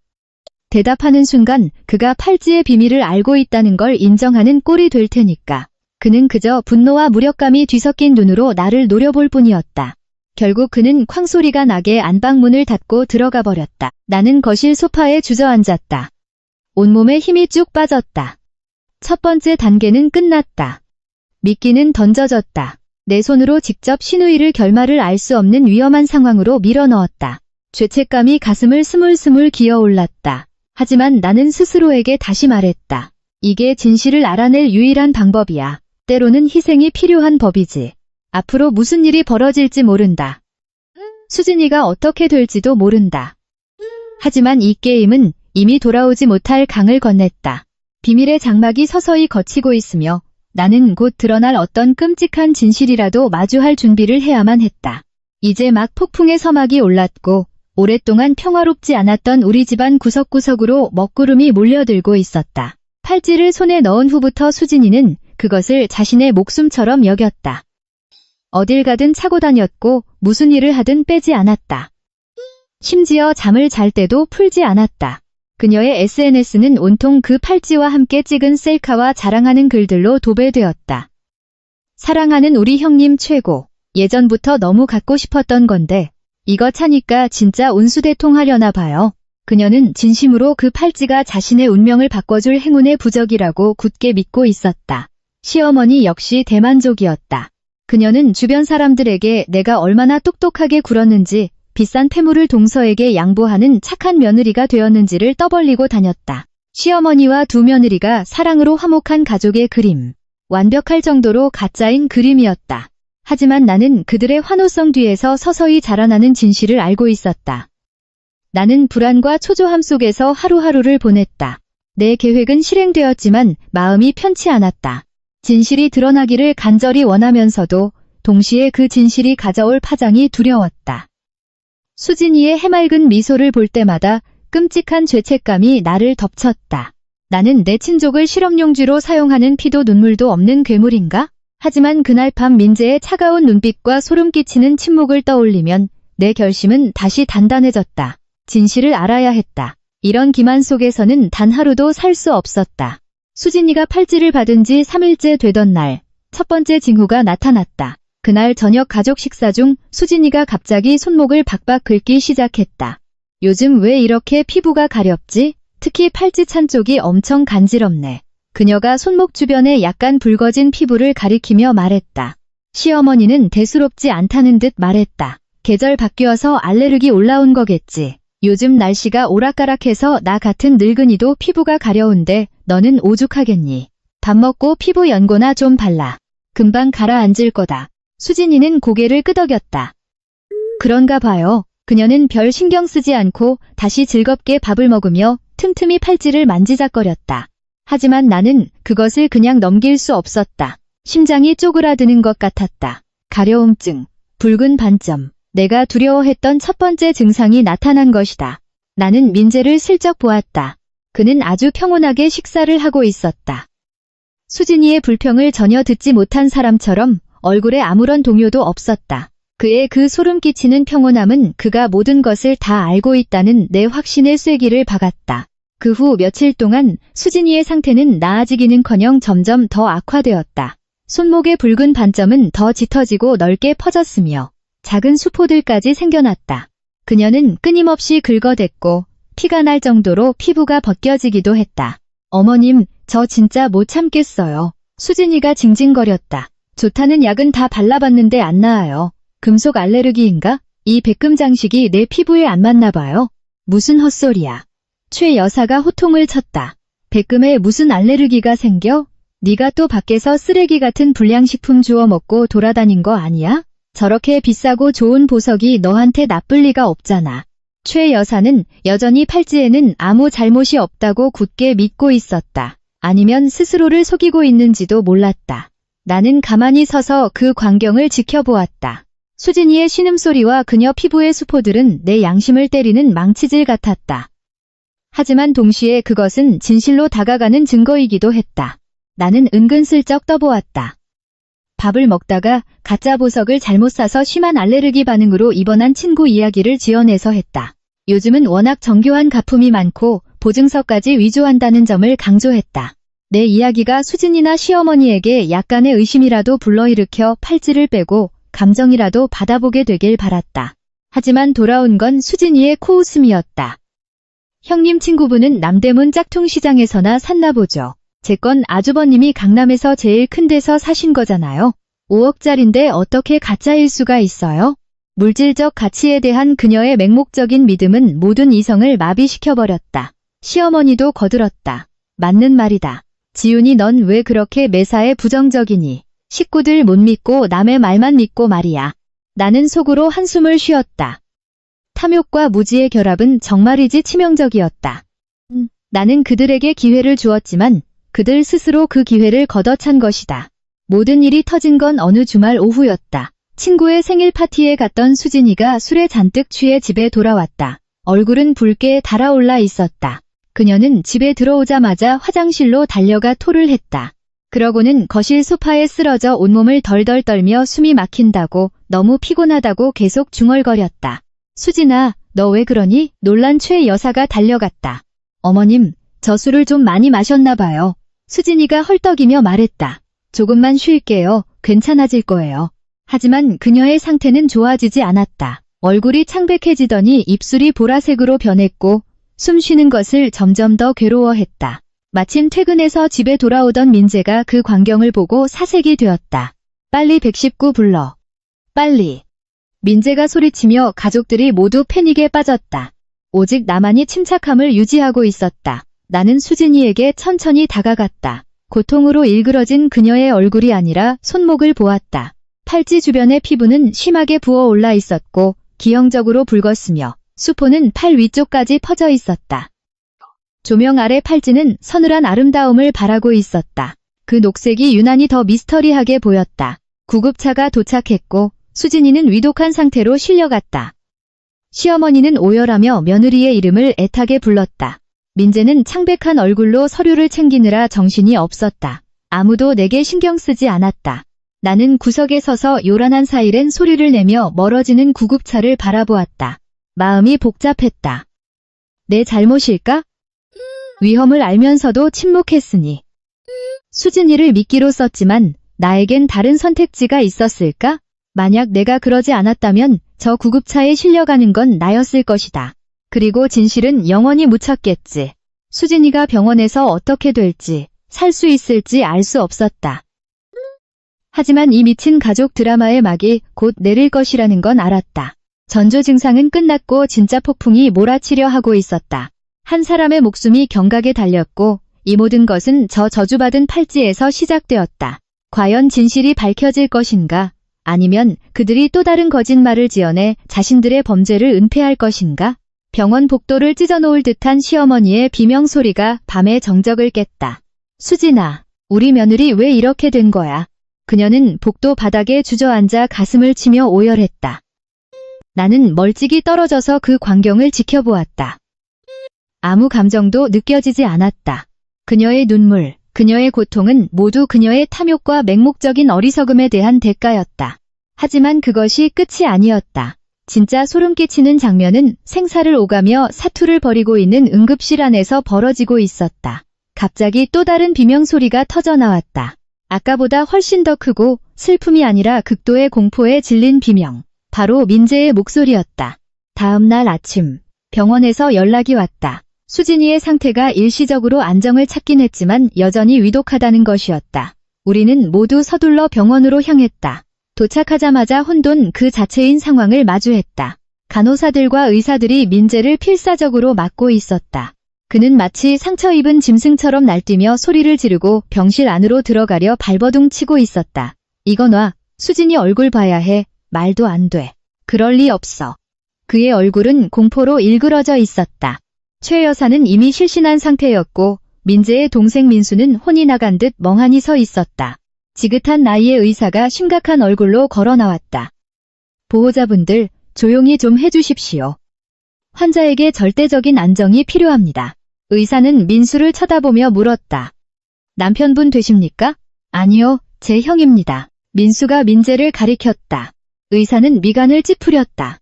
대답하는 순간 그가 팔찌의 비밀을 알고 있다는 걸 인정하는 꼴이 될 테니까. 그는 그저 분노와 무력감이 뒤섞인 눈으로 나를 노려볼 뿐이었다. 결국 그는 쾅소리가 나게 안방문을 닫고 들어가 버렸다. 나는 거실 소파에 주저앉았다. 온몸에 힘이 쭉 빠졌다. 첫 번째 단계는 끝났다. 미끼는 던져졌다. 내 손으로 직접 신우이를 결말을 알 수 없는 위험한 상황으로 밀어넣었다. 죄책감이 가슴을 스물스물 기어올랐다. 하지만 나는 스스로에게 다시 말했다. 이게 진실을 알아낼 유일한 방법이야. 때로는 희생이 필요한 법이지. 앞으로 무슨 일이 벌어질지 모른다. 수진이가 어떻게 될지도 모른다. 하지만 이 게임은 이미 돌아오지 못할 강을 건넸다. 비밀의 장막이 서서히 걷히고 있으며 나는 곧 드러날 어떤 끔찍한 진실이라도 마주할 준비를 해야만 했다. 이제 막 폭풍의 서막이 올랐고 오랫동안 평화롭지 않았던 우리 집안 구석구석으로 먹구름이 몰려들고 있었다. 팔찌를 손에 넣은 후부터 수진이는 그것을 자신의 목숨처럼 여겼다. 어딜 가든 차고 다녔고 무슨 일을 하든 빼지 않았다. 심지어 잠을 잘 때도 풀지 않았다. 그녀의 SNS는 온통 그 팔찌와 함께 찍은 셀카와 자랑하는 글들로 도배되었다. 사랑하는 우리 형님 최고. 예전부터 너무 갖고 싶었던 건데 이거 차니까 진짜 운수대통하려나 봐요. 그녀는 진심으로 그 팔찌가 자신의 운명을 바꿔줄 행운의 부적이라고 굳게 믿고 있었다. 시어머니 역시 대만족이었다. 그녀는 주변 사람들에게 내가 얼마나 똑똑하게 굴었는지 비싼 폐물을 동서에게 양보하는 착한 며느리가 되었는지를 떠벌리고 다녔다. 시어머니와 두 며느리가 사랑으로 화목한 가족의 그림. 완벽할 정도로 가짜인 그림이었다. 하지만 나는 그들의 환호성 뒤에서 서서히 자라나는 진실을 알고 있었다. 나는 불안과 초조함 속에서 하루하루를 보냈다. 내 계획은 실행되었지만 마음이 편치 않았다. 진실이 드러나기를 간절히 원하면서도 동시에 그 진실이 가져올 파장이 두려웠다. 수진이의 해맑은 미소를 볼 때마다 끔찍한 죄책감이 나를 덮쳤다. 나는 내 친족을 실험용쥐로 사용하는 피도 눈물도 없는 괴물인가? 하지만 그날 밤 민재의 차가운 눈빛과 소름 끼치는 침묵을 떠올리면 내 결심은 다시 단단해졌다. 진실을 알아야 했다. 이런 기만 속에서는 단 하루도 살 수 없었다. 수진이가 팔찌를 받은 지 3일째 되던 날, 첫 번째 징후가 나타났다. 그날 저녁 가족 식사 중 수진이가 갑자기 손목을 박박 긁기 시작했다. 요즘 왜 이렇게 피부가 가렵지? 특히 팔찌 찬 쪽이 엄청 간지럽네. 그녀가 손목 주변에 약간 붉어진 피부를 가리키며 말했다. 시어머니는 대수롭지 않다는 듯 말했다. 계절 바뀌어서 알레르기 올라온 거겠지. 요즘 날씨가 오락가락해서 나 같은 늙은이도 피부가 가려운데 너는 오죽하겠니? 밥 먹고 피부 연고나 좀 발라. 금방 가라앉을 거다. 수진이는 고개를 끄덕였다. 그런가 봐요. 그녀는 별 신경 쓰지 않고 다시 즐겁게 밥을 먹으며 틈틈이 팔찌를 만지작거렸다. 하지만 나는 그것을 그냥 넘길 수 없었다. 심장이 쪼그라드는 것 같았다. 가려움증, 붉은 반점. 내가 두려워했던 첫 번째 증상이 나타난 것이다. 나는 민재를 슬쩍 보았다. 그는 아주 평온하게 식사를 하고 있었다. 수진이의 불평을 전혀 듣지 못한 사람처럼 얼굴에 아무런 동요도 없었다. 그의 그 소름 끼치는 평온함은 그가 모든 것을 다 알고 있다는 내 확신의 쐐기를 박았다. 그 후 며칠 동안 수진이의 상태는 나아지기는커녕 점점 더 악화되었다. 손목의 붉은 반점은 더 짙어지고 넓게 퍼졌으며 작은 수포들까지 생겨났다. 그녀는 끊임없이 긁어댔고 피가 날 정도로 피부가 벗겨지기도 했다. 어머님, 저 진짜 못 참겠어요. 수진이가 징징거렸다. 좋다는 약은 다 발라봤는데 안 나아요. 금속 알레르기인가? 이 백금 장식이 내 피부에 안 맞나 봐요. 무슨 헛소리야. 최 여사가 호통을 쳤다. 백금에 무슨 알레르기가 생겨? 네가 또 밖에서 쓰레기 같은 불량식품 주워 먹고 돌아다닌 거 아니야? 저렇게 비싸고 좋은 보석이 너한테 나쁠 리가 없잖아. 최 여사는 여전히 팔찌에는 아무 잘못이 없다고 굳게 믿고 있었다. 아니면 스스로를 속이고 있는지도 몰랐다. 나는 가만히 서서 그 광경을 지켜보았다. 수진이의 신음소리와 그녀 피부의 수포들은 내 양심을 때리는 망치질 같았다. 하지만 동시에 그것은 진실로 다가가는 증거이기도 했다. 나는 은근슬쩍 떠보았다. 밥을 먹다가 가짜 보석을 잘못 사서 심한 알레르기 반응으로 입원한 친구 이야기를 지어내서 했다. 요즘은 워낙 정교한 가품이 많고 보증서까지 위조한다는 점을 강조했다. 내 이야기가 수진이나 시어머니에게 약간의 의심이라도 불러일으켜 팔찌를 빼고 감정이라도 받아보게 되길 바랐다. 하지만 돌아온 건 수진이의 코웃음이었다. 형님 친구분은 남대문 짝퉁시장에서나 샀나 보죠. 제 건 아주버님이 강남에서 제일 큰 데서 사신 거잖아요. 5억짜린데 어떻게 가짜일 수가 있어요? 물질적 가치에 대한 그녀의 맹목적인 믿음은 모든 이성을 마비시켜버렸다. 시어머니도 거들었다. 맞는 말이다. 지훈이 넌 왜 그렇게 매사에 부정적이니? 식구들 못 믿고 남의 말만 믿고 말이야. 나는 속으로 한숨을 쉬었다. 탐욕과 무지의 결합은 정말이지 치명적이었다. 나는 그들에게 기회를 주었지만 그들 스스로 그 기회를 걷어찬 것이다. 모든 일이 터진 건 어느 주말 오후였다. 친구의 생일 파티에 갔던 수진이가 술에 잔뜩 취해 집에 돌아왔다. 얼굴은 붉게 달아올라 있었다. 그녀는 집에 들어오자마자 화장실로 달려가 토를 했다. 그러고는 거실 소파에 쓰러져 온몸을 덜덜 떨며 숨이 막힌다고 너무 피곤하다고 계속 중얼거렸다. 수진아, 너 왜 그러니? 놀란 최 여사가 달려갔다. 어머님, 저 술을 좀 많이 마셨나 봐요. 수진이가 헐떡이며 말했다. 조금만 쉴게요. 괜찮아질 거예요. 하지만 그녀의 상태는 좋아지지 않았다. 얼굴이 창백해지더니 입술이 보라색으로 변했고 숨 쉬는 것을 점점 더 괴로워했다. 마침 퇴근해서 집에 돌아오던 민재가 그 광경을 보고 사색이 되었다. 빨리 119 불러. 빨리. 민재가 소리치며 가족들이 모두 패닉에 빠졌다. 오직 나만이 침착함을 유지하고 있었다. 나는 수진이에게 천천히 다가갔다. 고통으로 일그러진 그녀의 얼굴이 아니라 손목을 보았다. 팔찌 주변의 피부는 심하게 부어올라 있었고 기형적으로 붉었으며 수포는 팔 위쪽까지 퍼져 있었다. 조명 아래 팔찌는 서늘한 아름다움을 바라고 있었다. 그 녹색이 유난히 더 미스터리하게 보였다. 구급차가 도착했고 수진이는 위독한 상태로 실려갔다. 시어머니는 오열하며 며느리의 이름을 애타게 불렀다. 민재는 창백한 얼굴로 서류를 챙기느라 정신이 없었다. 아무도 내게 신경 쓰지 않았다. 나는 구석에 서서 요란한 사이렌 소리를 내며 멀어지는 구급차를 바라보았다. 마음이 복잡했다. 내 잘못일까? 위험을 알면서도 침묵했으니. 수진이를 미끼로 썼지만 나에겐 다른 선택지가 있었을까? 만약 내가 그러지 않았다면 저 구급차에 실려가는 건 나였을 것이다. 그리고 진실은 영원히 묻혔겠지. 수진이가 병원에서 어떻게 될지, 살 수 있을지 알 수 없었다. 하지만 이 미친 가족 드라마의 막이 곧 내릴 것이라는 건 알았다. 전조 증상은 끝났고 진짜 폭풍이 몰아치려 하고 있었다. 한 사람의 목숨이 경각에 달렸고 이 모든 것은 저 저주받은 팔찌에서 시작되었다. 과연 진실이 밝혀질 것인가? 아니면 그들이 또 다른 거짓말을 지어내 자신들의 범죄를 은폐할 것인가? 병원 복도를 찢어놓을 듯한 시어머니의 비명소리가 밤의 정적을 깼다. 수진아, 우리 며느리 왜 이렇게 된 거야? 그녀는 복도 바닥에 주저앉아 가슴을 치며 오열했다. 나는 멀찍이 떨어져서 그 광경을 지켜보았다. 아무 감정도 느껴지지 않았다. 그녀의 눈물, 그녀의 고통은 모두 그녀의 탐욕과 맹목적인 어리석음에 대한 대가였다. 하지만 그것이 끝이 아니었다. 진짜 소름 끼치는 장면은 생사를 오가며 사투를 벌이고 있는 응급실 안에서 벌어지고 있었다. 갑자기 또 다른 비명소리가 터져나왔다. 아까보다 훨씬 더 크고 슬픔이 아니라 극도의 공포에 질린 비명. 바로 민재의 목소리였다. 다음 날 아침, 병원에서 연락이 왔다. 수진이의 상태가 일시적으로 안정을 찾긴 했지만 여전히 위독하다는 것이었다. 우리는 모두 서둘러 병원으로 향했다. 도착하자마자 혼돈 그 자체인 상황을 마주했다. 간호사들과 의사들이 민재를 필사적으로 막고 있었다. 그는 마치 상처 입은 짐승처럼 날뛰며 소리를 지르고 병실 안으로 들어가려 발버둥 치고 있었다. 이거 놔. 수진이 얼굴 봐야 해. 말도 안 돼. 그럴 리 없어. 그의 얼굴은 공포로 일그러져 있었다. 최 여사는 이미 실신한 상태였고 민재의 동생 민수는 혼이 나간 듯 멍하니 서 있었다. 지긋한 나이의 의사가 심각한 얼굴로 걸어 나왔다. 보호자분들, 조용히 좀 해주십시오. 환자에게 절대적인 안정이 필요합니다. 의사는 민수를 쳐다보며 물었다. 남편분 되십니까? 아니요, 제 형입니다. 민수가 민재를 가리켰다. 의사는 미간을 찌푸렸다.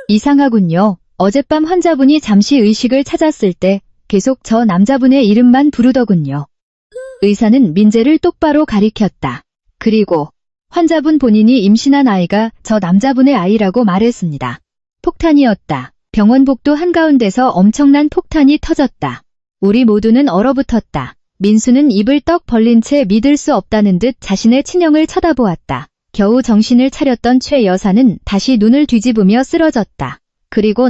이상하군요. 어젯밤 환자분이 잠시 의식을 찾았을 때 계속 저 남자분의 이름만 부르더군요. 의사는 민재를 똑바로 가리켰다. 그리고 환자분 본인이 임신한 아이가 저 남자분의 아이라고 말했습니다. 폭탄이었다. 병원 복도 한가운데서 엄청난 폭탄이 터졌다. 우리 모두는 얼어붙었다. 민수는 입을 떡 벌린 채 믿을 수 없다는 듯 자신의 친형을 쳐다보았다. 겨우 정신을 차렸던 최 여사는 다시 눈을 뒤집으며 쓰러졌다. 그리고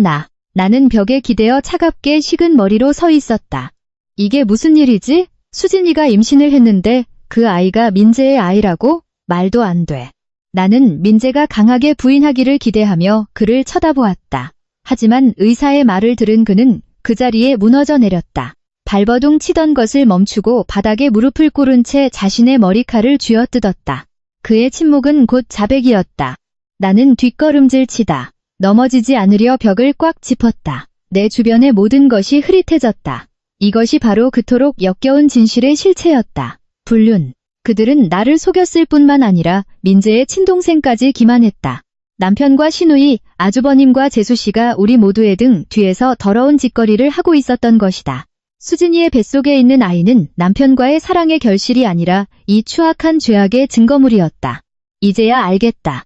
나는 벽에 기대어 차갑게 식은 머리로 서 있었다. 이게 무슨 일이지? 수진이가 임신을 했는데 그 아이가 민재의 아이라고? 말도 안 돼. 나는 민재가 강하게 부인하기를 기대하며 그를 쳐다보았다. 하지만 의사의 말을 들은 그는 그 자리에 무너져 내렸다. 발버둥 치던 것을 멈추고 바닥에 무릎을 꿇은 채 자신의 머리칼을 쥐어뜯었다. 그의 침묵은 곧 자백이었다. 나는 뒷걸음질 치다. 넘어지지 않으려 벽을 꽉 짚었다. 내 주변의 모든 것이 흐릿해졌다. 이것이 바로 그토록 역겨운 진실의 실체였다. 불륜. 그들은 나를 속였을 뿐만 아니라 민재의 친동생까지 기만했다. 남편과 시누이, 아주버님과 재수씨가 우리 모두의 등 뒤에서 더러운 짓거리를 하고 있었던 것이다. 수진이의 뱃속에 있는 아이는 남편과의 사랑의 결실이 아니라 이 추악한 죄악의 증거물이었다. 이제야 알겠다.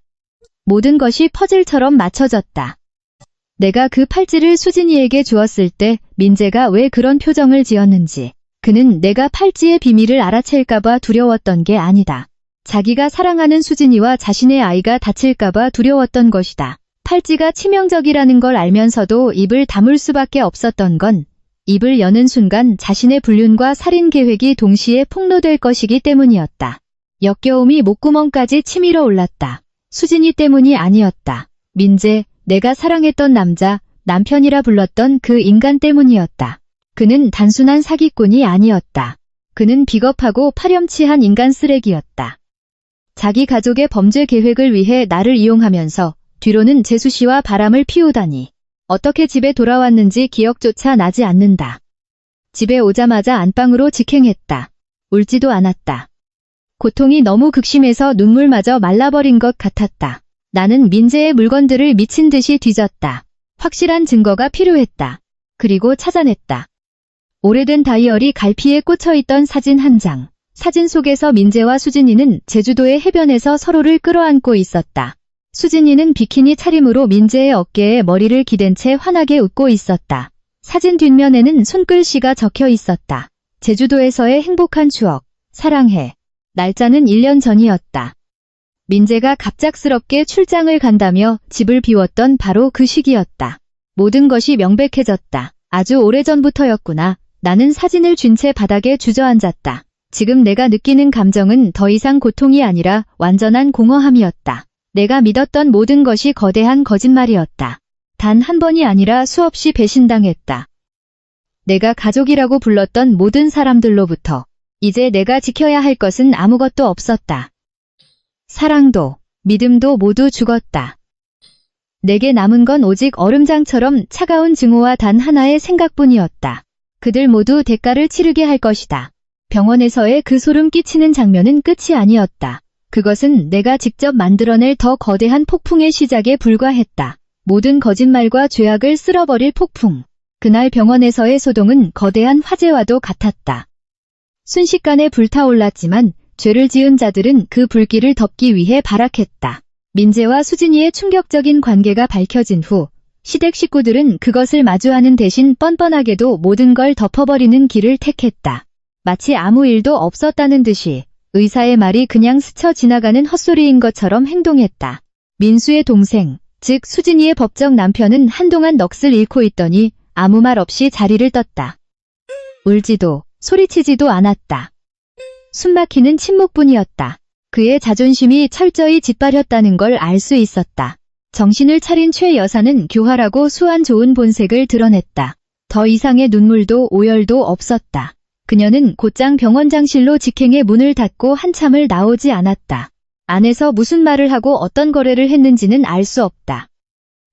모든 것이 퍼즐처럼 맞춰졌다. 내가 그 팔찌를 수진이에게 주었을 때 민재가 왜 그런 표정을 지었는지. 그는 내가 팔찌의 비밀을 알아챌까봐 두려웠던 게 아니다. 자기가 사랑하는 수진이와 자신의 아이가 다칠까봐 두려웠던 것이다. 팔찌가 치명적이라는 걸 알면서도 입을 다물 수밖에 없었던 건 입을 여는 순간 자신의 불륜과 살인 계획이 동시에 폭로될 것이기 때문이었다. 역겨움이 목구멍까지 치밀어 올랐다. 수진이 때문이 아니었다. 민재, 내가 사랑했던 남자, 남편이라 불렀던 그 인간 때문이었다. 그는 단순한 사기꾼이 아니었다. 그는 비겁하고 파렴치한 인간 쓰레기였다. 자기 가족의 범죄 계획을 위해 나를 이용하면서 뒤로는 재수 씨와 바람을 피우다니. 어떻게 집에 돌아왔는지 기억조차 나지 않는다. 집에 오자마자 안방으로 직행했다. 울지도 않았다. 고통이 너무 극심해서 눈물마저 말라버린 것 같았다. 나는 민재의 물건들을 미친 듯이 뒤졌다. 확실한 증거가 필요했다. 그리고 찾아냈다. 오래된 다이어리 갈피에 꽂혀있던 사진 한 장. 사진 속에서 민재와 수진이는 제주도의 해변에서 서로를 끌어안고 있었다. 수진이는 비키니 차림으로 민재의 어깨에 머리를 기댄 채 환하게 웃고 있었다. 사진 뒷면에는 손글씨가 적혀 있었다. 제주도에서의 행복한 추억. 사랑해. 날짜는 1년 전이었다. 민재가 갑작스럽게 출장을 간다며 집을 비웠던 바로 그 시기였다. 모든 것이 명백해졌다. 아주 오래전부터였구나. 나는 사진을 쥔 채 바닥에 주저앉았다. 지금 내가 느끼는 감정은 더 이상 고통이 아니라 완전한 공허함이었다. 내가 믿었던 모든 것이 거대한 거짓말이었다. 단 한 번이 아니라 수없이 배신당했다. 내가 가족이라고 불렀던 모든 사람들로부터 이제 내가 지켜야 할 것은 아무것도 없었다. 사랑도, 믿음도 모두 죽었다. 내게 남은 건 오직 얼음장처럼 차가운 증오와 단 하나의 생각뿐이었다. 그들 모두 대가를 치르게 할 것이다. 병원에서의 그 소름 끼치는 장면은 끝이 아니었다. 그것은 내가 직접 만들어낼 더 거대한 폭풍의 시작에 불과했다. 모든 거짓말과 죄악을 쓸어버릴 폭풍. 그날 병원에서의 소동은 거대한 화재와도 같았다. 순식간에 불타올랐지만 죄를 지은 자들은 그 불길을 덮기 위해 발악했다. 민재와 수진이의 충격적인 관계가 밝혀진 후 시댁 식구들은 그것을 마주하는 대신 뻔뻔하게도 모든 걸 덮어버리는 길을 택했다. 마치 아무 일도 없었다는 듯이 의사의 말이 그냥 스쳐 지나가는 헛소리인 것처럼 행동했다. 민수의 동생, 즉 수진이의 법적 남편은 한동안 넋을 잃고 있더니 아무 말 없이 자리를 떴다. 울지도 소리치지도 않았다. 숨막히는 침묵뿐이었다. 그의 자존심이 철저히 짓밟혔다는 걸 알 수 있었다. 정신을 차린 최 여사는 교활하고 수완 좋은 본색을 드러냈다. 더 이상의 눈물도 오열도 없었다. 그녀는 곧장 병원장실로 직행해 문을 닫고 한참을 나오지 않았다. 안에서 무슨 말을 하고 어떤 거래를 했는지는 알 수 없다.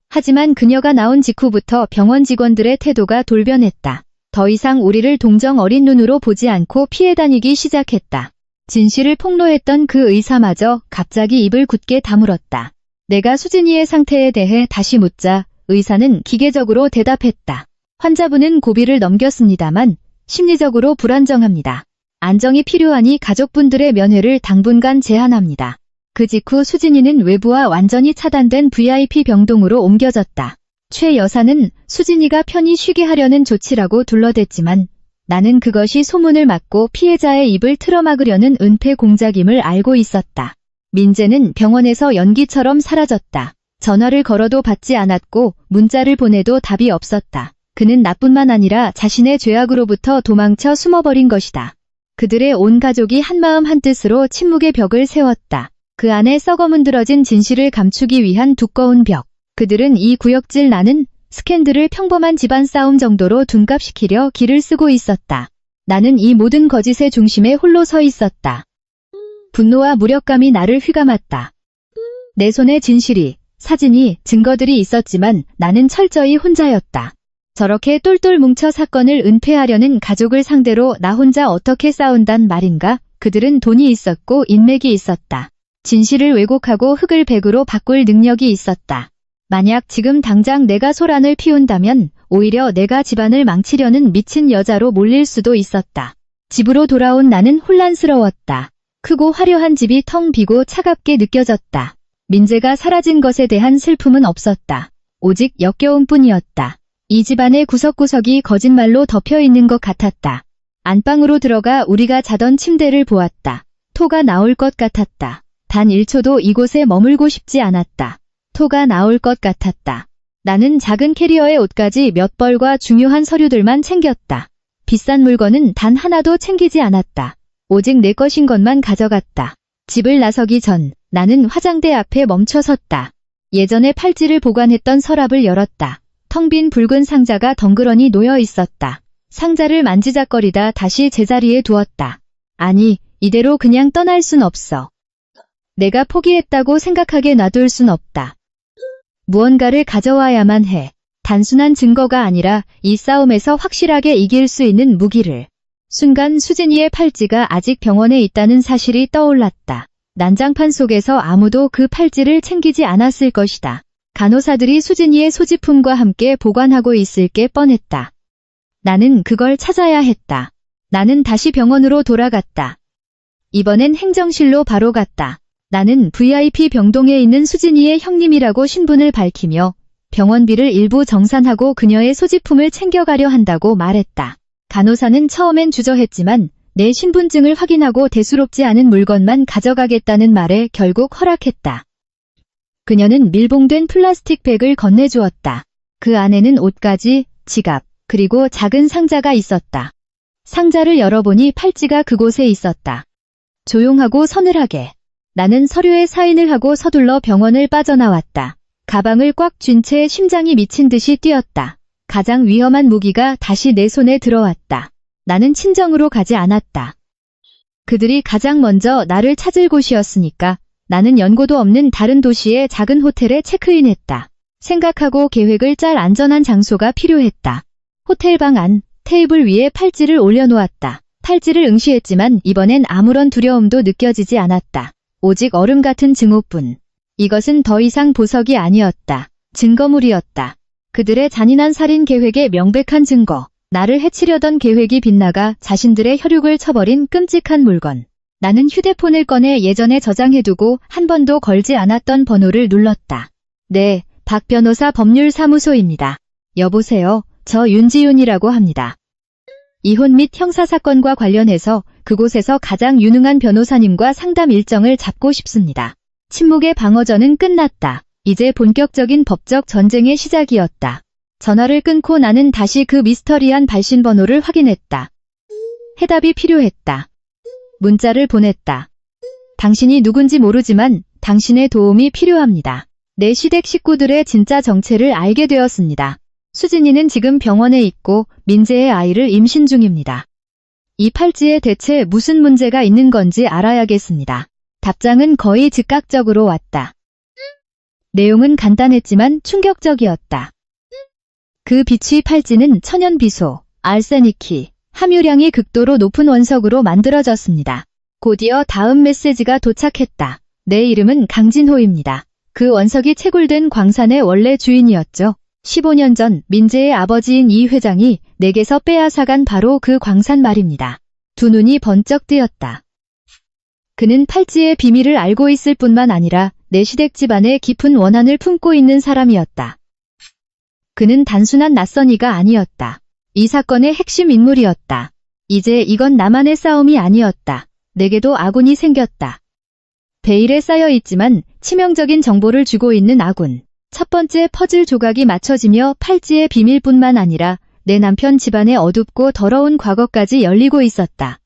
하지만 그녀가 나온 직후부터 병원 직원들의 태도가 돌변했다. 더 이상 우리를 동정 어린 눈으로 보지 않고 피해 다니기 시작했다. 진실을 폭로했던 그 의사마저 갑자기 입을 굳게 다물었다. 내가 수진이의 상태에 대해 다시 묻자 의사는 기계적으로 대답했다. 환자분은 고비를 넘겼습니다만 심리적으로 불안정합니다. 안정이 필요하니 가족분들의 면회를 당분간 제한합니다. 그 직후 수진이는 외부와 완전히 차단된 VIP 병동으로 옮겨졌다. 최 여사는 수진이가 편히 쉬게 하려는 조치라고 둘러댔지만 나는 그것이 소문을 막고 피해자의 입을 틀어막으려는 은폐 공작임을 알고 있었다. 민재는 병원에서 연기처럼 사라졌다. 전화를 걸어도 받지 않았고 문자를 보내도 답이 없었다. 그는 나뿐만 아니라 자신의 죄악으로부터 도망쳐 숨어버린 것이다. 그들의 온 가족이 한마음 한뜻으로 침묵의 벽을 세웠다. 그 안에 썩어문드러진 진실을 감추기 위한 두꺼운 벽. 그들은 이 구역질 나는 스캔들을 평범한 집안 싸움 정도로 둔갑시키려 길을 쓰고 있었다. 나는 이 모든 거짓의 중심에 홀로 서 있었다. 분노와 무력감이 나를 휘감았다. 내 손에 진실이, 사진이, 증거들이 있었지만 나는 철저히 혼자였다. 저렇게 똘똘 뭉쳐 사건을 은폐하려는 가족을 상대로 나 혼자 어떻게 싸운단 말인가? 그들은 돈이 있었고 인맥이 있었다. 진실을 왜곡하고 흙을 백으로 바꿀 능력이 있었다. 만약 지금 당장 내가 소란을 피운다면 오히려 내가 집안을 망치려는 미친 여자로 몰릴 수도 있었다. 집으로 돌아온 나는 혼란스러웠다. 크고 화려한 집이 텅 비고 차갑게 느껴졌다. 민재가 사라진 것에 대한 슬픔은 없었다. 오직 역겨움뿐이었다. 이 집안의 구석구석이 거짓말로 덮여 있는 것 같았다. 안방으로 들어가 우리가 자던 침대를 보았다. 토가 나올 것 같았다. 단 1초도 이곳에 머물고 싶지 않았다. 토가 나올 것 같았다. 나는 작은 캐리어에 옷까지 몇 벌과 중요한 서류들만 챙겼다. 비싼 물건은 단 하나도 챙기지 않았다. 오직 내 것인 것만 가져갔다. 집을 나서기 전 나는 화장대 앞에 멈춰 섰다. 예전에 팔찌를 보관했던 서랍을 열었다. 텅 빈 붉은 상자가 덩그러니 놓여 있었다. 상자를 만지작거리다 다시 제자리에 두었다. 아니, 이대로 그냥 떠날 순 없어. 내가 포기했다고 생각하게 놔둘 순 없다. 무언가를 가져와야만 해. 단순한 증거가 아니라 이 싸움에서 확실하게 이길 수 있는 무기를. 순간 수진이의 팔찌가 아직 병원에 있다는 사실이 떠올랐다. 난장판 속에서 아무도 그 팔찌를 챙기지 않았을 것이다. 간호사들이 수진이의 소지품과 함께 보관하고 있을 게 뻔했다. 나는 그걸 찾아야 했다. 나는 다시 병원으로 돌아갔다. 이번엔 행정실로 바로 갔다. 나는 VIP 병동에 있는 수진이의 형님이라고 신분을 밝히며 병원비를 일부 정산하고 그녀의 소지품을 챙겨가려 한다고 말했다. 간호사는 처음엔 주저했지만 내 신분증을 확인하고 대수롭지 않은 물건만 가져가겠다는 말에 결국 허락했다. 그녀는 밀봉된 플라스틱 백을 건네주었다. 그 안에는 옷가지, 지갑, 그리고 작은 상자가 있었다. 상자를 열어보니 팔찌가 그곳에 있었다. 조용하고 서늘하게. 나는 서류에 사인을 하고 서둘러 병원을 빠져나왔다. 가방을 꽉 쥔 채 심장이 미친 듯이 뛰었다. 가장 위험한 무기가 다시 내 손에 들어왔다. 나는 친정으로 가지 않았다. 그들이 가장 먼저 나를 찾을 곳이었으니까 나는 연고도 없는 다른 도시의 작은 호텔에 체크인했다. 생각하고 계획을 짤 안전한 장소가 필요했다. 호텔 방 안, 테이블 위에 팔찌를 올려놓았다. 팔찌를 응시했지만 이번엔 아무런 두려움도 느껴지지 않았다. 오직 얼음 같은 증오뿐. 이것은 더 이상 보석이 아니었다. 증거물이었다. 그들의 잔인한 살인 계획의 명백한 증거. 나를 해치려던 계획이 빗나가 자신들의 혈육을 쳐버린 끔찍한 물건. 나는 휴대폰을 꺼내 예전에 저장해두고 한 번도 걸지 않았던 번호를 눌렀다. 네, 박 변호사 법률사무소입니다. 여보세요, 저 윤지윤이라고 합니다. 이혼 및 형사사건과 관련해서 그곳에서 가장 유능한 변호사님과 상담 일정을 잡고 싶습니다. 침묵의 방어전은 끝났다. 이제 본격적인 법적 전쟁의 시작이었다. 전화를 끊고 나는 다시 그 미스터리한 발신 번호를 확인했다. 해답이 필요했다. 문자를 보냈다. 당신이 누군지 모르지만 당신의 도움이 필요합니다. 내 시댁 식구들의 진짜 정체를 알게 되었습니다. 수진이는 지금 병원에 있고 민재의 아이를 임신 중입니다. 이 팔찌에 대체 무슨 문제가 있는 건지 알아야겠습니다. 답장은 거의 즉각적으로 왔다. 내용은 간단했지만 충격적이었다. 그 비치 팔찌는 천연비소, 알세니키, 함유량이 극도로 높은 원석으로 만들어졌습니다. 곧이어 다음 메시지가 도착했다. 내 이름은 강진호입니다. 그 원석이 채굴된 광산의 원래 주인이었죠. 15년 전 민재의 아버지인 이 회장이 내게서 빼앗아간 바로 그 광산 말입니다. 두 눈이 번쩍 뜨였다. 그는 팔찌의 비밀을 알고 있을 뿐만 아니라 내 시댁 집안에 깊은 원한을 품고 있는 사람이었다. 그는 단순한 낯선이가 아니었다. 이 사건의 핵심 인물이었다. 이제 이건 나만의 싸움이 아니었다. 내게도 아군이 생겼다. 베일에 쌓여있지만 치명적인 정보를 주고 있는 아군. 첫 번째 퍼즐 조각이 맞춰지며 팔찌의 비밀뿐만 아니라 내 남편 집안의 어둡고 더러운 과거까지 열리고 있었다.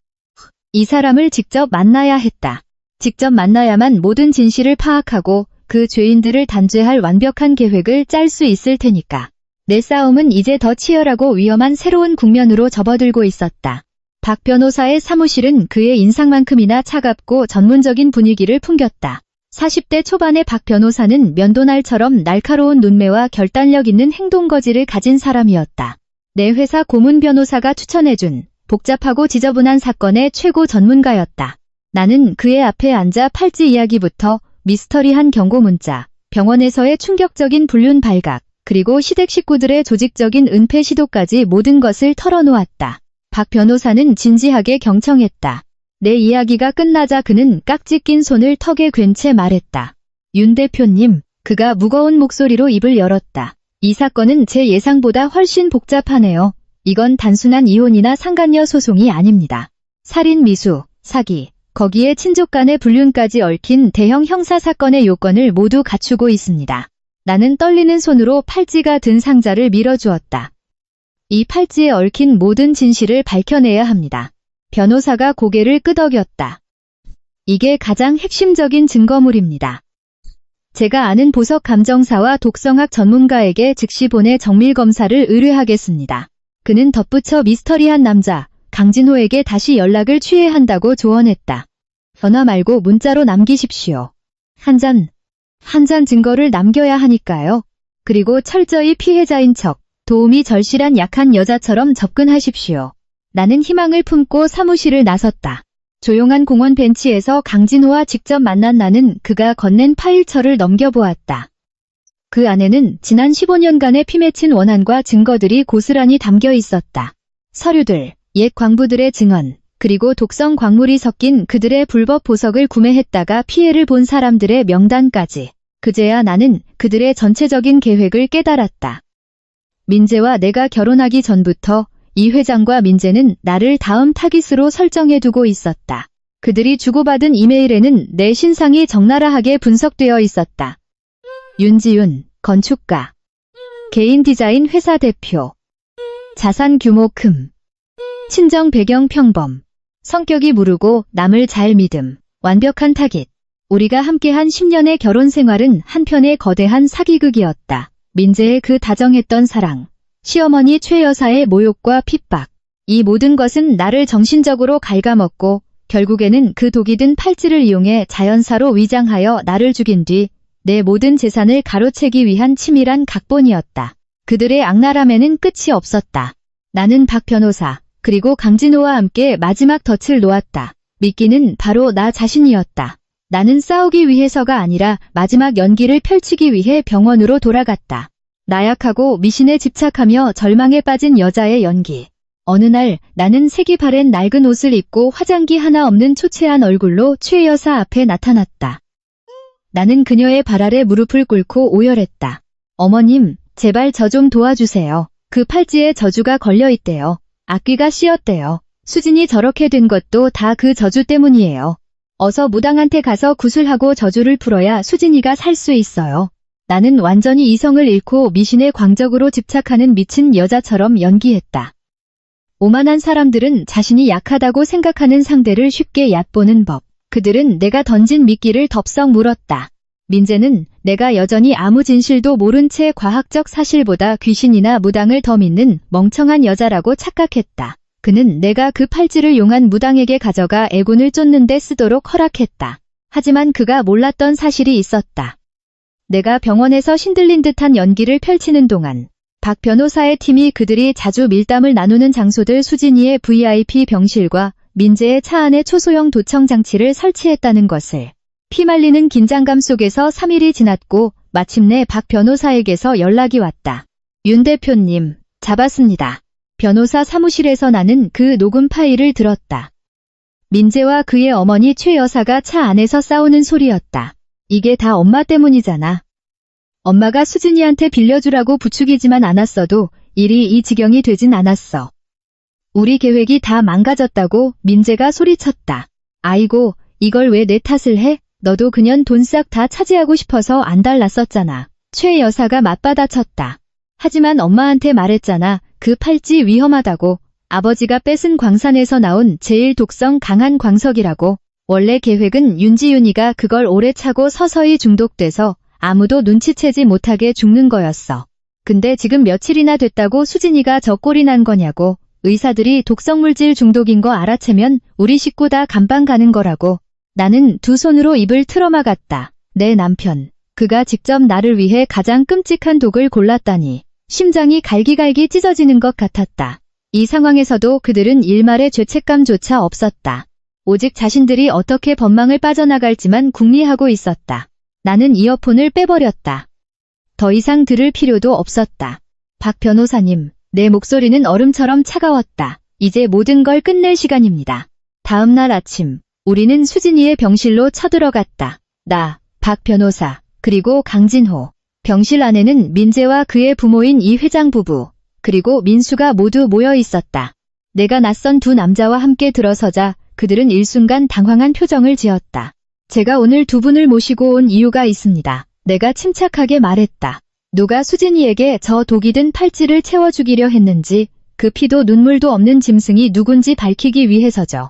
이 사람을 직접 만나야 했다. 직접 만나야만 모든 진실을 파악하고 그 죄인들을 단죄할 완벽한 계획을 짤 수 있을 테니까. 내 싸움은 이제 더 치열하고 위험한 새로운 국면으로 접어들고 있었다. 박 변호사의 사무실은 그의 인상만큼이나 차갑고 전문적인 분위기를 풍겼다. 40대 초반의 박 변호사는 면도날처럼 날카로운 눈매와 결단력 있는 행동거지를 가진 사람이었다. 내 회사 고문 변호사가 추천해준 복잡하고 지저분한 사건의 최고 전문가였다. 나는 그의 앞에 앉아 팔찌 이야기부터 미스터리한 경고 문자, 병원에서의 충격적인 불륜 발각, 그리고 시댁 식구들의 조직적인 은폐 시도까지 모든 것을 털어놓았다. 박 변호사는 진지하게 경청했다. 내 이야기가 끝나자 그는 깍지 낀 손을 턱에 괜 채 말했다. 윤 대표님, 그가 무거운 목소리로 입을 열었다. 이 사건은 제 예상보다 훨씬 복잡하네요. 이건 단순한 이혼이나 상간녀 소송이 아닙니다. 살인 미수, 사기, 거기에 친족 간의 불륜까지 얽힌 대형 형사 사건의 요건을 모두 갖추고 있습니다. 나는 떨리는 손으로 팔찌가 든 상자를 밀어주었다. 이 팔찌에 얽힌 모든 진실을 밝혀내야 합니다. 변호사가 고개를 끄덕였다. 이게 가장 핵심적인 증거물입니다. 제가 아는 보석 감정사와 독성학 전문가에게 즉시 보내 정밀 검사를 의뢰하겠습니다. 그는 덧붙여 미스터리한 남자 강진호에게 다시 연락을 취해야 한다고 조언했다. 전화 말고 문자로 남기십시오. 한 잔 증거를 남겨야 하니까요. 그리고 철저히 피해자인 척, 도움이 절실한 약한 여자처럼 접근하십시오. 나는 희망을 품고 사무실을 나섰다. 조용한 공원 벤치에서 강진호와 직접 만난 나는 그가 건넨 파일처를 넘겨보았다. 그 안에는 지난 15년간의 피맺힌 원한과 증거들이 고스란히 담겨 있었다. 서류들, 옛 광부들의 증언, 그리고 독성 광물이 섞인 그들의 불법 보석을 구매했다가 피해를 본 사람들의 명단까지. 그제야 나는 그들의 전체적인 계획을 깨달았다. 민재와 내가 결혼하기 전부터 이 회장과 민재는 나를 다음 타깃으로 설정해두고 있었다. 그들이 주고받은 이메일에는 내 신상이 적나라하게 분석되어 있었다. 윤지윤, 건축가. 개인 디자인 회사 대표. 자산 규모 큼. 친정 배경 평범. 성격이 무르고 남을 잘 믿음. 완벽한 타깃. 우리가 함께한 10년의 결혼 생활은 한편의 거대한 사기극이었다. 민재의 그 다정했던 사랑. 시어머니 최 여사의 모욕과 핍박. 이 모든 것은 나를 정신적으로 갉아먹고 결국에는 그 독이 든 팔찌를 이용해 자연사로 위장하여 나를 죽인 뒤 내 모든 재산을 가로채기 위한 치밀한 각본이었다. 그들의 악랄함에는 끝이 없었다. 나는 박 변호사 그리고 강진호와 함께 마지막 덫을 놓았다. 미끼는 바로 나 자신이었다. 나는 싸우기 위해서가 아니라 마지막 연기를 펼치기 위해 병원으로 돌아갔다. 나약하고 미신에 집착하며 절망에 빠진 여자의 연기. 어느 날 나는 색이 바랜 낡은 옷을 입고 화장기 하나 없는 초췌한 얼굴로 최 여사 앞에 나타났다. 나는 그녀의 발 아래 무릎을 꿇고 오열했다. 어머님, 제발 저 좀 도와주세요. 그 팔찌에 저주가 걸려있대요. 악귀가 씌었대요. 수진이 저렇게 된 것도 다 그 저주 때문이에요. 어서 무당한테 가서 구슬하고 저주를 풀어야 수진이가 살 수 있어요. 나는 완전히 이성을 잃고 미신에 광적으로 집착하는 미친 여자처럼 연기했다. 오만한 사람들은 자신이 약하다고 생각하는 상대를 쉽게 얕보는 법. 그들은 내가 던진 미끼를 덥석 물었다. 민재는 내가 여전히 아무 진실도 모른 채 과학적 사실보다 귀신이나 무당을 더 믿는 멍청한 여자라고 착각했다. 그는 내가 그 팔찌를 용한 무당에게 가져가 애군을 쫓는 데 쓰도록 허락했다. 하지만 그가 몰랐던 사실이 있었다. 내가 병원에서 신들린 듯한 연기를 펼치는 동안 박 변호사의 팀이 그들이 자주 밀담을 나누는 장소들 수진이의 VIP 병실과 민재의 차 안에 초소형 도청 장치를 설치했다는 것을. 피말리는 긴장감 속에서 3일이 지났고 마침내 박 변호사에게서 연락이 왔다. 윤 대표님, 잡았습니다. 변호사 사무실에서 나는 그 녹음 파일을 들었다. 민재와 그의 어머니 최 여사가 차 안에서 싸우는 소리였다. 이게 다 엄마 때문이잖아. 엄마가 수진이한테 빌려주라고 부추기지만 않았어도 일이 이 지경이 되진 않았어. 우리 계획이 다 망가졌다고 민재가 소리쳤다. 아이고, 이걸 왜 내 탓을 해? 너도 그년 돈 싹 다 차지하고 싶어서 안달났었잖아. 최 여사가 맞받아쳤다. 하지만 엄마한테 말했잖아. 그 팔찌 위험하다고. 아버지가 뺏은 광산에서 나온 제일 독성 강한 광석이라고. 원래 계획은 윤지윤이가 그걸 오래 차고 서서히 중독돼서 아무도 눈치채지 못하게 죽는 거였어. 근데 지금 며칠이나 됐다고 수진이가 저 꼴이 난 거냐고. 의사들이 독성물질 중독인 거 알아채면 우리 식구 다 감방 가는 거라고. 나는 두 손으로 입을 틀어막았다. 내 남편. 그가 직접 나를 위해 가장 끔찍한 독을 골랐다니. 심장이 갈기갈기 찢어지는 것 같았다. 이 상황에서도 그들은 일말의 죄책감조차 없었다. 오직 자신들이 어떻게 법망을 빠져나갈지만 궁리하고 있었다. 나는 이어폰을 빼버렸다. 더 이상 들을 필요도 없었다. 박 변호사님, 내 목소리는 얼음처럼 차가웠다. 이제 모든 걸 끝낼 시간입니다. 다음 날 아침, 우리는 수진이의 병실로 쳐들어갔다. 나, 박 변호사, 그리고 강진호. 병실 안에는 민재와 그의 부모인 이 회장 부부, 그리고 민수가 모두 모여 있었다. 내가 낯선 두 남자와 함께 들어서자 그들은 일순간 당황한 표정을 지었다. 제가 오늘 두 분을 모시고 온 이유가 있습니다. 내가 침착하게 말했다. 누가 수진이에게 저 독이 든 팔찌를 채워 죽이려 했는지, 그 피도 눈물도 없는 짐승이 누군지 밝히기 위해서죠.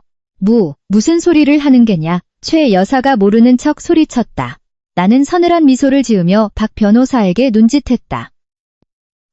무슨 소리를 하는 게냐. 최 여사가 모르는 척 소리쳤다. 나는 서늘한 미소를 지으며 박 변호사에게 눈짓했다.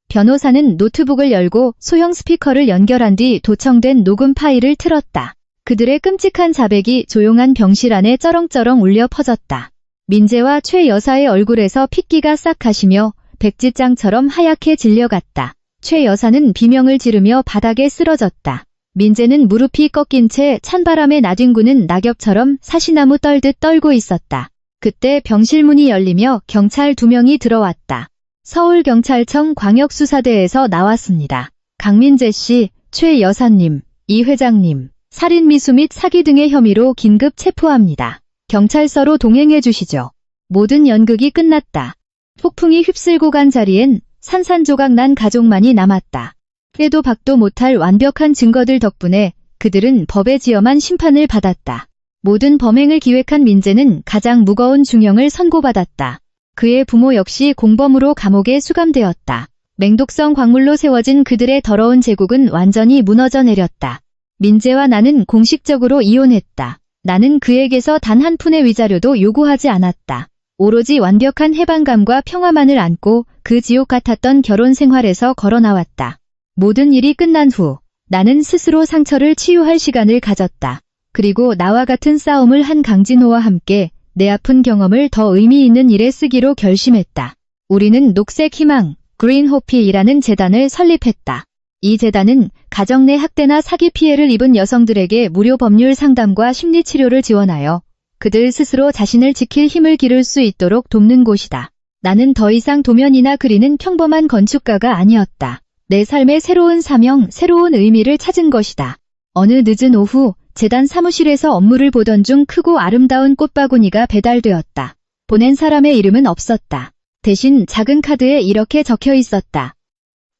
변호사는 노트북을 열고 소형 스피커를 연결한 뒤 도청된 녹음 파일을 틀었다. 그들의 끔찍한 자백이 조용한 병실 안에 쩌렁쩌렁 울려 퍼졌다. 민재와 최 여사의 얼굴에서 핏기가 싹 가시며 백지장처럼 하얗게 질려갔다. 최 여사는 비명을 지르며 바닥에 쓰러졌다. 민재는 무릎이 꺾인 채 찬바람에 나뒹구는 낙엽처럼 사시나무 떨듯 떨고 있었다. 그때 병실 문이 열리며 경찰 2명이 들어왔다. 서울경찰청 광역수사대에서 나왔습니다. 강민재 씨, 최 여사님, 이 회장님, 살인미수 및 사기 등의 혐의로 긴급 체포합니다. 경찰서로 동행해 주시죠. 모든 연극이 끝났다. 폭풍이 휩쓸고 간 자리엔 산산조각 난 가족만이 남았다. 빼도 박도 못할 완벽한 증거들 덕분에 그들은 법에 지엄한 심판을 받았다. 모든 범행을 기획한 민재는 가장 무거운 중형을 선고받았다. 그의 부모 역시 공범으로 감옥에 수감되었다. 맹독성 광물로 세워진 그들의 더러운 제국은 완전히 무너져 내렸다. 민재와 나는 공식적으로 이혼했다. 나는 그에게서 단 한 푼의 위자료도 요구하지 않았다. 오로지 완벽한 해방감과 평화만을 안고 그 지옥 같았던 결혼 생활에서 걸어나왔다. 모든 일이 끝난 후 나는 스스로 상처를 치유할 시간을 가졌다. 그리고 나와 같은 싸움을 한 강진호와 함께 내 아픈 경험을 더 의미 있는 일에 쓰기로 결심했다. 우리는 녹색희망, 그린호피이라는 재단을 설립했다. 이 재단은 가정 내 학대나 사기 피해를 입은 여성들에게 무료 법률 상담과 심리치료를 지원하여 그들 스스로 자신을 지킬 힘을 기를 수 있도록 돕는 곳이다. 나는 더 이상 도면이나 그리는 평범한 건축가가 아니었다. 내 삶의 새로운 사명, 새로운 의미를 찾은 것이다. 어느 늦은 오후, 재단 사무실에서 업무를 보던 중 크고 아름다운 꽃바구니가 배달되었다. 보낸 사람의 이름은 없었다. 대신 작은 카드에 이렇게 적혀 있었다.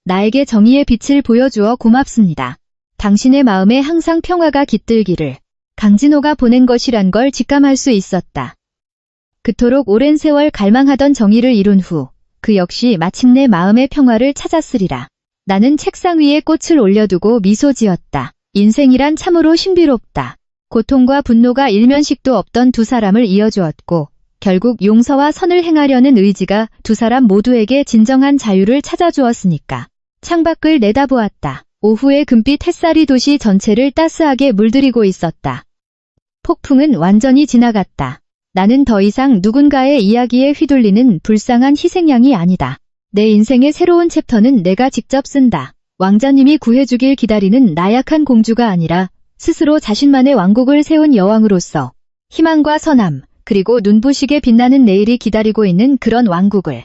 나에게 정의의 빛을 보여주어 고맙습니다. 당신의 마음에 항상 평화가 깃들기를. 강진호가 보낸 것이란 걸 직감할 수 있었다. 그토록 오랜 세월 갈망하던 정의를 이룬 후 그 역시 마침내 마음의 평화를 찾았으리라. 나는 책상 위에 꽃을 올려두고 미소 지었다. 인생이란 참으로 신비롭다. 고통과 분노가 일면식도 없던 두 사람을 이어주었고 결국 용서와 선을 행하려는 의지가 두 사람 모두에게 진정한 자유를 찾아주었으니까. 창밖을 내다보았다. 오후의 금빛 햇살이 도시 전체를 따스하게 물들이고 있었다. 폭풍은 완전히 지나갔다. 나는 더 이상 누군가의 이야기에 휘둘리는 불쌍한 희생양이 아니다. 내 인생의 새로운 챕터는 내가 직접 쓴다. 왕자님이 구해주길 기다리는 나약한 공주가 아니라 스스로 자신만의 왕국을 세운 여왕으로서 희망과 선함, 그리고 눈부시게 빛나는 내일이 기다리고 있는 그런 왕국을